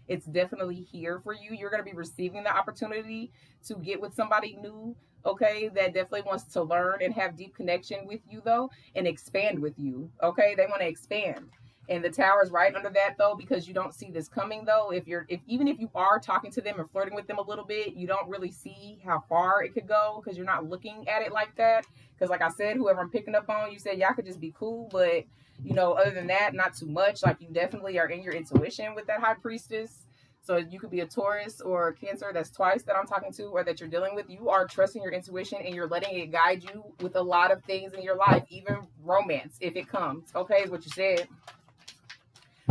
It's definitely here for you. You're going to be receiving the opportunity to get with somebody new, okay, that definitely wants to learn and have deep connection with you though and expand with you, okay? They want to expand. And the Tower is right under that though because you don't see this coming though. If even if you are talking to them and flirting with them a little bit, you don't really see how far it could go because you're not looking at it like that. Because like I said, whoever I'm picking up on, you said y'all could just be cool, but you know, other than that, not too much. Like you definitely are in your intuition with that High Priestess. So you could be a Taurus or a Cancer that's twice that I'm talking to or that you're dealing with. You are trusting your intuition and you're letting it guide you with a lot of things in your life, even romance if it comes. Okay, is what you said.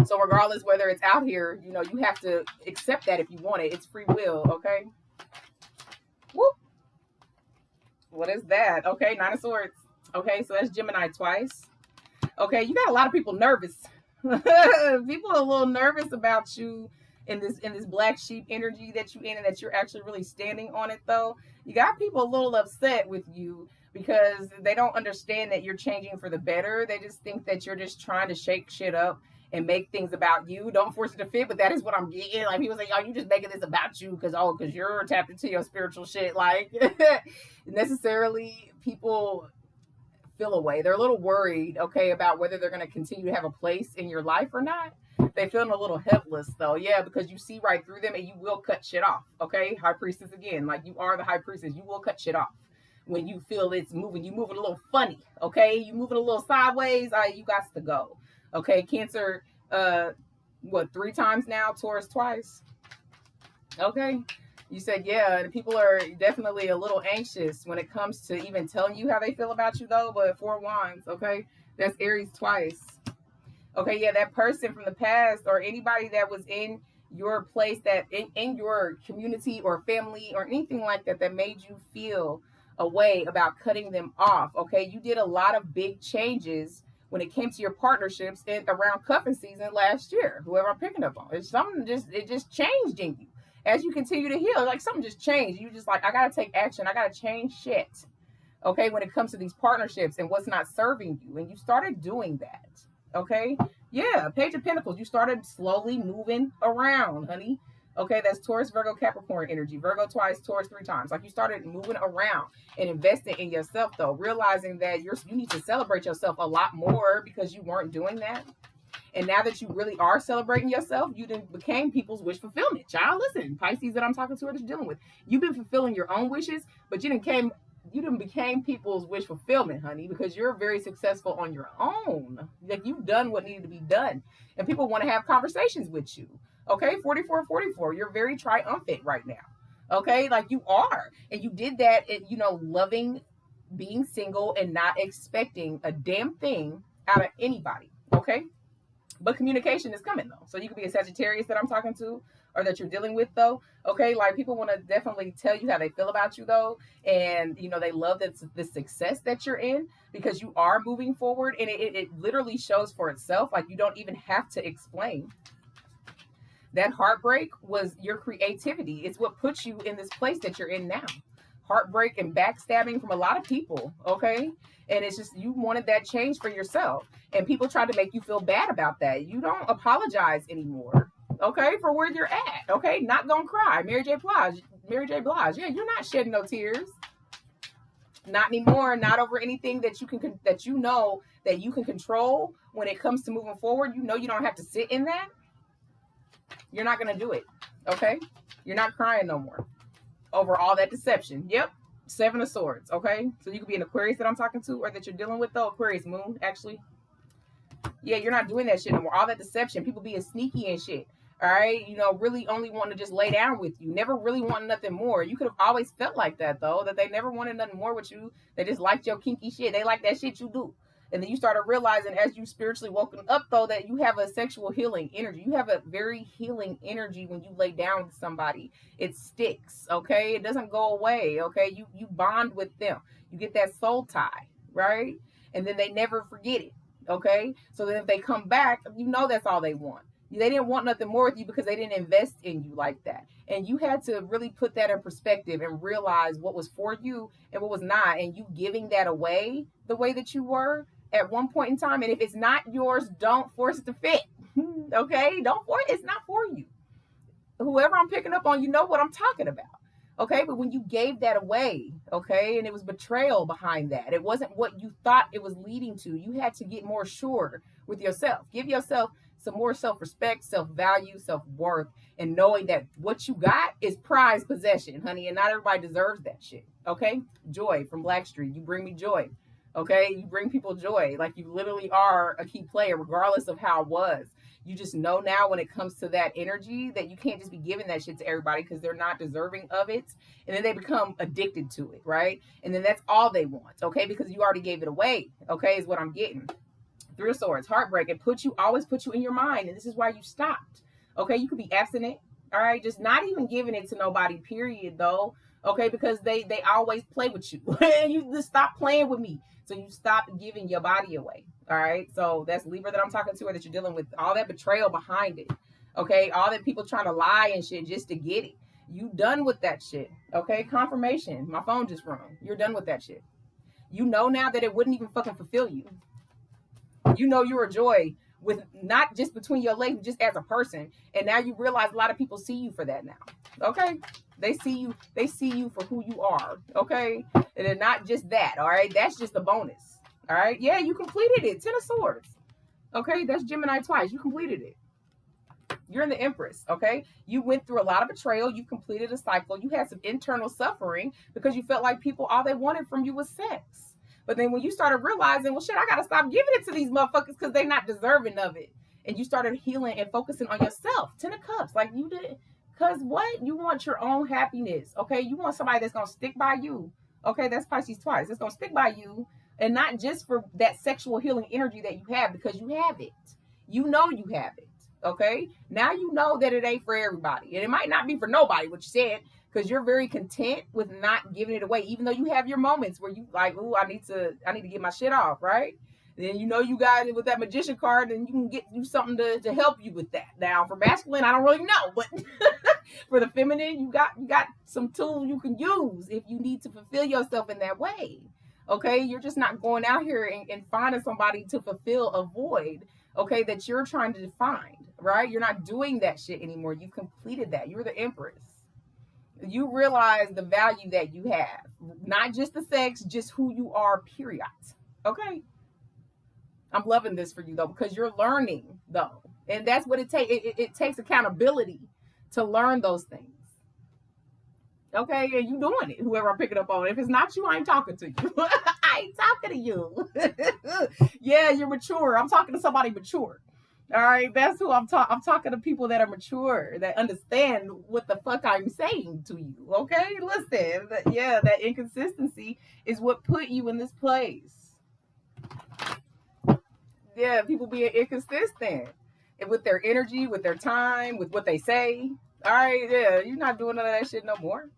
So regardless whether it's out here, you know, you have to accept that if you want it. It's free will, okay? Whoop. What is that? Okay, Nine of Swords. Okay, so that's Gemini twice. Okay, you got a lot of people nervous. People are a little nervous about you in this black sheep energy that you in and that you're actually really standing on it though. You got people a little upset with you because they don't understand that you're changing for the better. They just think that you're just trying to shake shit up and make things about you. Don't force it to fit, but that is what I'm getting. Like people say, oh, you just making this about you because you're tapped into your spiritual shit. Like necessarily people feel away. They're a little worried, okay, about whether they're going to continue to have a place in your life or not. They feeling a little helpless though. Yeah, because you see right through them and you will cut shit off. Okay, High Priestess again. Like you are the High Priestess. You will cut shit off when you feel it's moving. You moving a little funny. Okay, you moving a little sideways. You got to go. Okay, Cancer. What 3 times now? Taurus twice. Okay. You said, yeah, people are definitely a little anxious when it comes to even telling you how they feel about you, though. But 4 Wands, okay? That's Aries twice. Okay, yeah, that person from the past or anybody that was in your place, that in your community or family or anything like that, that made you feel a way about cutting them off, okay? You did a lot of big changes when it came to your partnerships around cuffing season last year, whoever I'm picking up on. It's something it just changed in you. As you continue to heal, like something just changed. You just like, I gotta take action. I gotta change shit. Okay, when it comes to these partnerships and what's not serving you. And you started doing that. Okay? Yeah, Page of Pentacles. You started slowly moving around, honey. Okay, that's Taurus, Virgo, Capricorn energy. Virgo twice, Taurus 3 times. Like you started moving around and investing in yourself though, realizing that you need to celebrate yourself a lot more because you weren't doing that. And now that you really are celebrating yourself, you then became people's wish fulfillment. Child, listen, Pisces that I'm talking to or that you're dealing with, you've been fulfilling your own wishes, but you done became people's wish fulfillment, honey, because you're very successful on your own. Like, you've done what needed to be done, and people want to have conversations with you. Okay, 44, you're very triumphant right now. Okay, like you are, and you did that, loving being single and not expecting a damn thing out of anybody. Okay, but communication is coming though. So you could be a Sagittarius that I'm talking to or that you're dealing with though. Okay, like people want to definitely tell you how they feel about you though, and they love the success that you're in because you are moving forward, and it literally shows for itself. Like, you don't even have to explain. That heartbreak was your creativity. It's what puts you in this place that you're in now. Heartbreak and backstabbing from a lot of people, okay? And it's just, you wanted that change for yourself. And people tried to make you feel bad about that. You don't apologize anymore, okay, for where you're at, okay? Not gonna cry. Mary J. Blige. Yeah, you're not shedding no tears. Not anymore. Not over anything that you can that you can control when it comes to moving forward. You don't have to sit in that. You're not going to do it, okay? You're not crying no more over all that deception. Yep, 7 of Swords, okay? So you could be an Aquarius that I'm talking to or that you're dealing with, though. Aquarius moon, actually. Yeah, you're not doing that shit no more. All that deception, people being sneaky and shit, all right? Really only wanting to just lay down with you. Never really wanting nothing more. You could have always felt like that, though, that they never wanted nothing more with you. They just liked your kinky shit. They like that shit you do. And then you started realizing as you spiritually woken up, though, that you have a sexual healing energy. You have a very healing energy when you lay down with somebody. It sticks, okay? It doesn't go away, okay? You bond with them. You get that soul tie, right? And then they never forget it, okay? So then if they come back, that's all they want. They didn't want nothing more with you because they didn't invest in you like that. And you had to really put that in perspective and realize what was for you and what was not. And you giving that away the way that you were at one point in time. And if it's not yours, don't force it to fit. Okay? Don't force it. It's not for you. Whoever I'm picking up on, you know what I'm talking about. Okay? But when you gave that away, okay, and it was betrayal behind that. It wasn't what you thought it was leading to. You had to get more sure with yourself. Give yourself some more self-respect, self-value, self-worth, and knowing that what you got is prized possession, honey, and not everybody deserves that shit. Okay? Joy from Blackstreet. You bring me joy. Okay, you bring people joy. Like, you literally are a key player, regardless of how it was. You just know now when it comes to that energy that you can't just be giving that shit to everybody because they're not deserving of it. And then they become addicted to it, right? And then that's all they want, okay? Because you already gave it away, okay, is what I'm getting. 3 of Swords, heartbreak. It always puts you in your mind, and this is why you stopped, okay? You could be abstinent, all right? Just not even giving it to nobody, period, though, okay? Because they always play with you. You just stop playing with me. So you stop giving your body away, all right? So that's Libra that I'm talking to or that you're dealing with. All that betrayal behind it, okay? All that people trying to lie and shit just to get it. You done with that shit, okay? Confirmation. My phone just rung. You're done with that shit. You know now that it wouldn't even fucking fulfill you. You know you're a joy with not just between your legs, just as a person. And now you realize a lot of people see you for that now, okay? They see you for who you are, okay? And then not just that, all right? That's just a bonus, all right? Yeah, you completed it. 10 of Swords, okay? That's Gemini twice. You completed it. You're in the Empress, okay? You went through a lot of betrayal. You completed a cycle. You had some internal suffering because you felt like people, all they wanted from you was sex. But then when you started realizing, well, shit, I got to stop giving it to these motherfuckers because they're not deserving of it. And you started healing and focusing on yourself. 10 of Cups, like you did. Because what? You want your own happiness, okay? You want somebody that's going to stick by you, okay? That's Pisces twice. It's going to stick by you, and not just for that sexual healing energy that you have, because you have it. You know you have it, okay? Now you know that it ain't for everybody. And it might not be for nobody, what you said, because you're very content with not giving it away, even though you have your moments where you like, ooh, I need to get my shit off, right? Then you got it with that magician card, and you can do something to help you with that. Now for masculine, I don't really know, but for the feminine, you got some tools you can use if you need to fulfill yourself in that way. Okay, you're just not going out here and finding somebody to fulfill a void, okay, that you're trying to find, right? You're not doing that shit anymore. You've completed that. You're the Empress. You realize the value that you have, not just the sex, just who you are, period. Okay. I'm loving this for you though, because you're learning though. And that's what it takes. It takes accountability to learn those things. Okay, and you doing it, whoever I'm picking up on. If it's not you, I ain't talking to you. I ain't talking to you. Yeah, you're mature. I'm talking to somebody mature. All right, that's who I'm talking. I'm talking to people that are mature, that understand what the fuck I'm saying to you. Okay, listen. Yeah, that inconsistency is what put you in this place. Yeah, people being inconsistent and with their energy, with their time, with what they say. All right, yeah, you're not doing none of that shit no more.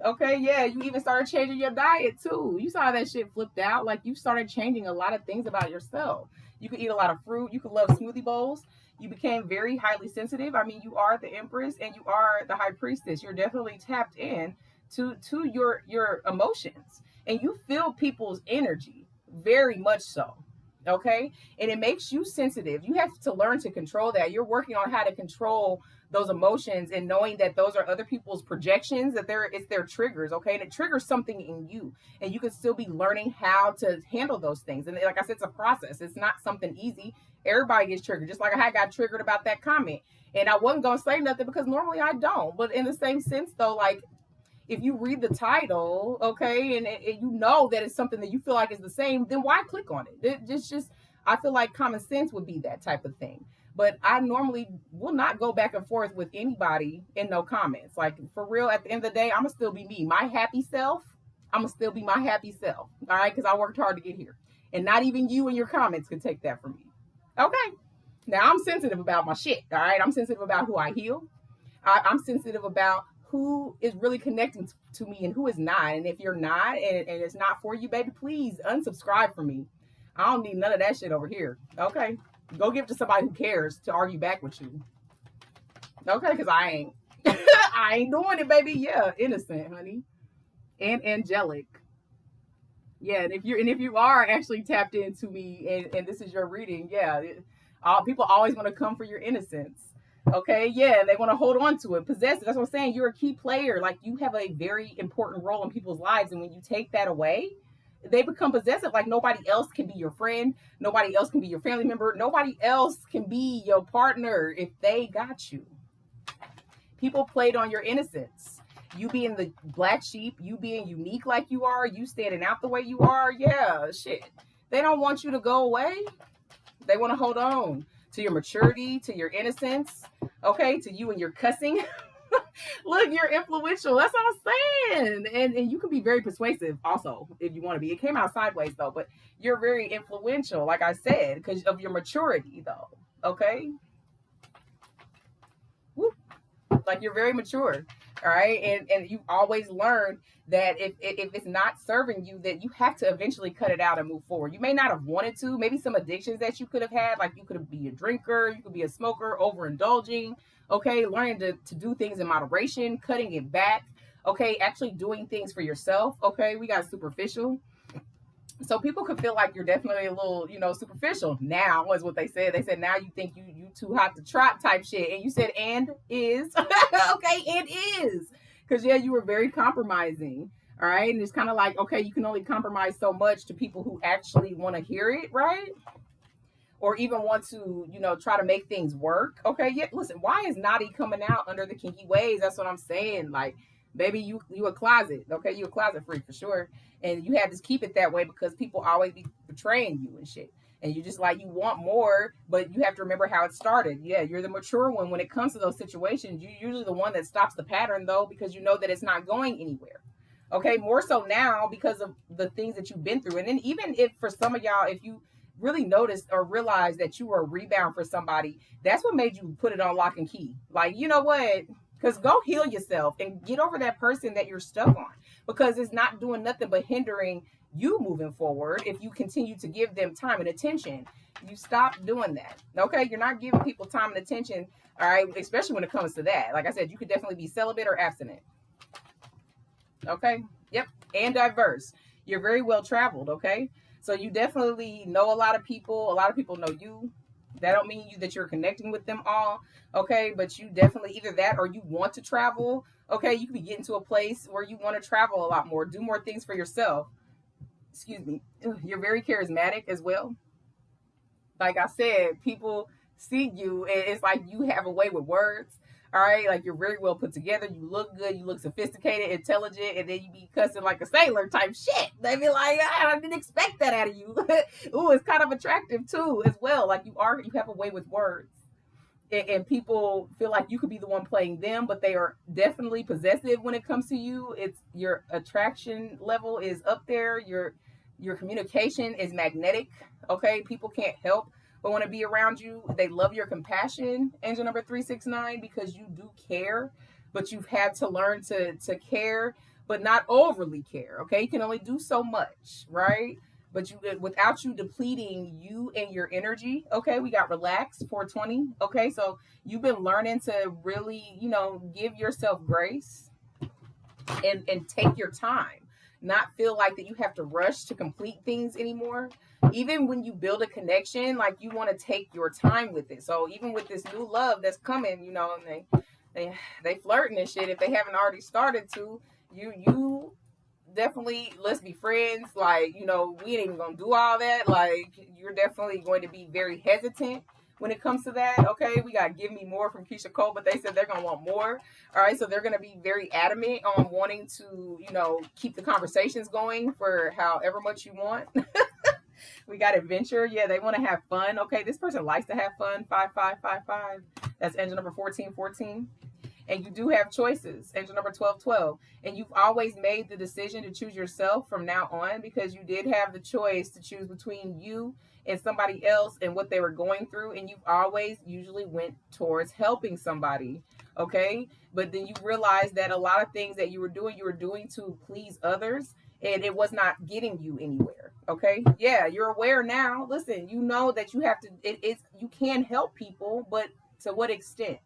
Okay, yeah, you even started changing your diet too. You saw that shit flipped out. Like you started changing a lot of things about yourself. You could eat a lot of fruit. You could love smoothie bowls. You became very highly sensitive. I mean, you are the empress and you are the high priestess. You're definitely tapped in to your emotions, and you feel people's energy very much so. Okay, and it makes you sensitive. You have to learn to control that. You're working on how to control those emotions and knowing that those are other people's projections, that it's their triggers. Okay, and it triggers something in you, and you can still be learning how to handle those things. And like I said, it's a process. It's not something easy. Everybody gets triggered, just like I got triggered about that comment, and I wasn't gonna say nothing because normally I don't. But in the same sense though, like if you read the title, okay, and you know that it's something that you feel like is the same, then why click on it? It's just, I feel like common sense would be that type of thing. But I normally will not go back and forth with anybody in no comments. Like for real, at the end of the day, I'm gonna still be me, my happy self. I'm gonna still be my happy self, all right? Because I worked hard to get here, and not even you and your comments can take that from me. Okay. Now I'm sensitive about my shit. All right, I'm sensitive about who I heal. I'm sensitive about who is really connecting to me and who is not. And if you're not, and it's not for you, baby, please unsubscribe from me. I don't need none of that shit over here. Okay, go give it to somebody who cares to argue back with you. Okay, because I ain't. I ain't doing it, baby. Yeah, innocent, honey, and angelic. Yeah, and if you are actually tapped into me, and this is your reading, yeah, people always want to come for your innocence. Okay, yeah, they want to hold on to it, possess it. That's what I'm saying. You're a key player. Like you have a very important role in people's lives, and when you take that away, they become possessive. Like nobody else can be your friend, nobody else can be your family member, nobody else can be your partner if they got you. People played on your innocence. You being the black sheep, you being unique like you are, you standing out the way you are, yeah, shit. They don't want you to go away. They want to hold on to your maturity, to your innocence, okay, to you and your cussing. Look, you're influential. That's what I'm saying. And you can be very persuasive also if you want to be. It came out sideways though, but you're very influential, like I said, because of your maturity though. Okay. Woo. Like you're very mature. All right. And you always learn that if it's not serving you, that you have to eventually cut it out and move forward. You may not have wanted to, maybe some addictions that you could have had, like you could be a drinker, you could be a smoker, overindulging, okay, learning to do things in moderation, cutting it back, okay, actually doing things for yourself, okay, we got superficial. So people could feel like you're definitely a little, superficial now, is what they said. They said now you think you too hot to trot type shit, and you said and is okay, and is because yeah, you were very compromising. All right, and it's kind of like okay, you can only compromise so much to people who actually want to hear it, right? Or even want to, try to make things work. Okay, yeah. Listen, why is Naughty coming out under the kinky ways? That's what I'm saying. Like, baby, you a closet. Okay, you a closet freak for sure. And you have to keep it that way because people always be betraying you and shit. And you just like you want more, but you have to remember how it started. Yeah, you're the mature one when it comes to those situations. You're usually the one that stops the pattern though, because you know that it's not going anywhere. Okay, more so now because of the things that you've been through. And then even if for some of y'all, if you really noticed or realized that you were a rebound for somebody, that's what made you put it on lock and key. Like, you know what? Because go heal yourself and get over that person that you're stuck on, because it's not doing nothing but hindering you moving forward. If you continue to give them time and attention, you stop doing that. Okay, you're not giving people time and attention. All right, especially when it comes to that. Like I said, you could definitely be celibate or abstinent. Okay, yep, and diverse. You're very well traveled. Okay, so you definitely know a lot of people. A lot of people know you. That don't mean that you're connecting with them all. Okay, but you definitely either that or you want to travel. Okay, you could be getting to a place where you want to travel a lot more, do more things for yourself. excuse me, you're very charismatic as well. Like I said, people see you and it's like you have a way with words. All right, like you're very well put together. You look good. You look sophisticated, intelligent, and then you be cussing like a sailor type shit. They be like, I didn't expect that out of you. Ooh, it's kind of attractive too, as well. Like you have a way with words, and people feel like you could be the one playing them, but they are definitely possessive when it comes to you. It's your attraction level is up there. Your communication is magnetic. Okay, people can't help but want to be around you. They love your compassion, angel number 369, because you do care, but you've had to learn to care, but not overly care. Okay, you can only do so much, right? But you, without you depleting you and your energy. Okay, we got relaxed 420. Okay, so you've been learning to really, give yourself grace and take your time, not feel like that you have to rush to complete things anymore. Even when you build a connection, like you want to take your time with it. So even with this new love that's coming, and they flirting and shit, if they haven't already started to, you definitely, let's be friends. Like, we ain't even gonna do all that. Like, you're definitely going to be very hesitant when it comes to that. Okay, we got Give Me More from Keisha Cole, but they said they're gonna want more. All right, so they're gonna be very adamant on wanting to, keep the conversations going for however much you want. We got Adventure. Yeah, they want to have fun. Okay, this person likes to have fun. 5555. That's engine number 1414. And you do have choices, engine number 1212. And you've always made the decision to choose yourself from now on, because you did have the choice to choose between you and somebody else and what they were going through. And you've always usually went towards helping somebody. Okay, but then you realize that a lot of things that you were doing to please others, and it was not getting you anywhere. Okay, yeah, you're aware now. Listen, you know that you have to, you can help people, but to what extent?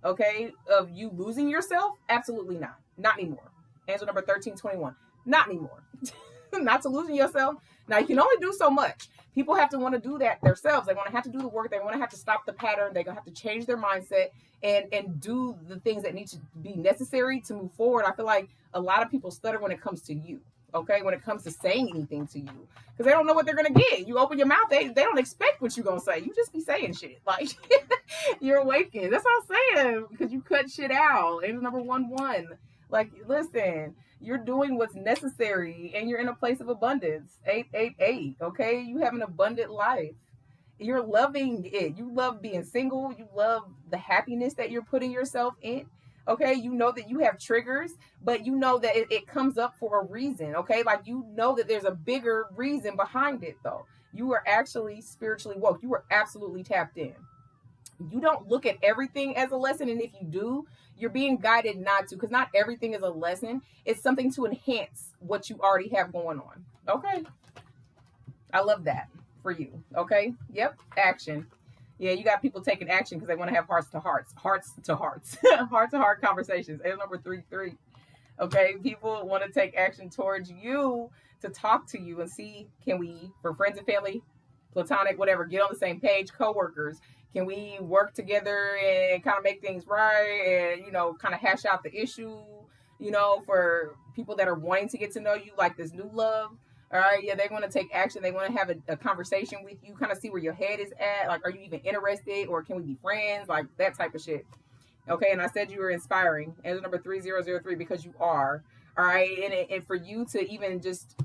Okay, of you losing yourself? Absolutely not anymore. Answer number 1321, not anymore. Not to losing yourself. Now, you can only do so much. People have to want to do that themselves. They want to have to do the work. They want to have to stop the pattern. They're going to have to change their mindset and do the things that need to be necessary to move forward. I feel like a lot of people stutter when it comes to you. Okay, when it comes to saying anything to you, because they don't know what they're gonna get. You open your mouth, they don't expect what you're gonna say. You just be saying shit like you're awakened. That's what I'm saying, because you cut shit out. Angel number 11. Like, listen, you're doing what's necessary, and you're in a place of abundance. 888. Okay, you have an abundant life. You're loving it. You love being single. You love the happiness that you're putting yourself in. Okay, you know that you have triggers, but you know that it comes up for a reason. Okay, like you know that there's a bigger reason behind it, though. You are actually spiritually woke. You are absolutely tapped in. You don't look at everything as a lesson, and if you do, you're being guided not to, because not everything is a lesson. It's something to enhance what you already have going on. Okay, I love that for you. Okay, yep, action. Yeah, you got people taking action because they want to have hearts to heart heart to heart conversations. And number 33. Okay, people want to take action towards you, to talk to you and see, can we, for friends and family, platonic, whatever, get on the same page. Coworkers, can we work together and kind of make things right, and kind of hash out the issue. For people that are wanting to get to know you, like this new love. All right, yeah, they want to take action. They want to have a conversation with you, kind of see where your head is at. Like, are you even interested, or can we be friends? Like, that type of shit. Okay, and I said you were inspiring. Answer number 3003, because you are. All right, and for you to even just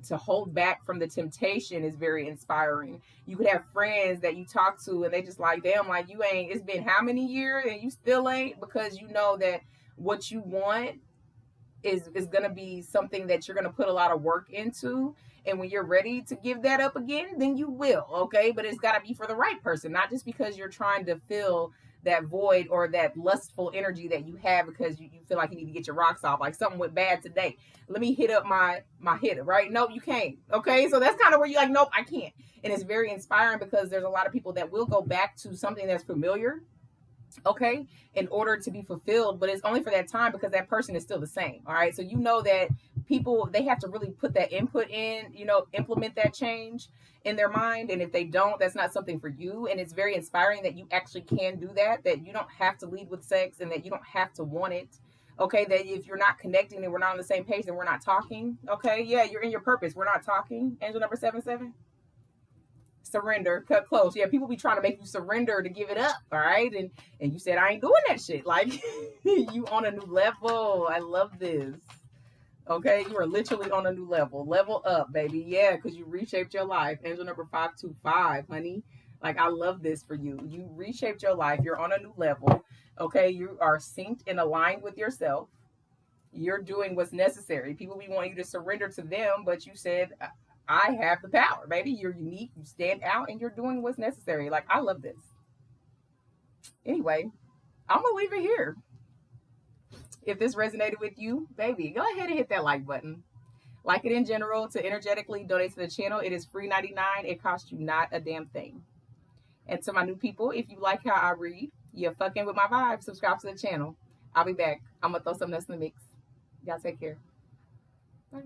to hold back from the temptation is very inspiring. You could have friends that you talk to, and they just like, damn, like you ain't, it's been how many years, and you still ain't, because you know that what you want is going to be something that you're going to put a lot of work into, and when you're ready to give that up again, then you will. Okay, but it's got to be for the right person, not just because you're trying to fill that void or that lustful energy that you have because you feel like you need to get your rocks off. Like, something went bad today, let me hit up my hitter, right? Nope, you can't. Okay, so that's kind of where you're like, nope, I can't. And it's very inspiring, because there's a lot of people that will go back to something that's familiar, okay, in order to be fulfilled, but it's only for that time, because that person is still the same. All right, so that people, they have to really put that input in, implement that change in their mind, and if they don't, that's not something for you. And it's very inspiring that you actually can do that you don't have to lead with sex, and that you don't have to want it, Okay, that if you're not connecting and we're not on the same page, then we're not talking. Okay, yeah, you're in your purpose. We're not talking. Angel number 77. Surrender, cut close. Yeah, people be trying to make you surrender to give it up. All right, and you said I ain't doing that shit. Like you on a new level. I love this. Okay, you are literally on a new level. Level up, baby. Yeah, because you reshaped your life. Angel number 525, honey. Like, I love this for you. You reshaped your life. You're on a new level. Okay, you are synced and aligned with yourself. You're doing what's necessary. People be wanting you to surrender to them, but you said, I have the power, baby. You're unique. You stand out, and you're doing what's necessary. Like, I love this. Anyway, I'm going to leave it here. If this resonated with you, baby, go ahead and hit that like button. Like it in general, to energetically donate to the channel, it is free 99. It costs you not a damn thing. And to my new people, if you like how I read, you're fucking with my vibe, subscribe to the channel. I'll be back. I'm going to throw something else in the mix. Y'all take care. Bye.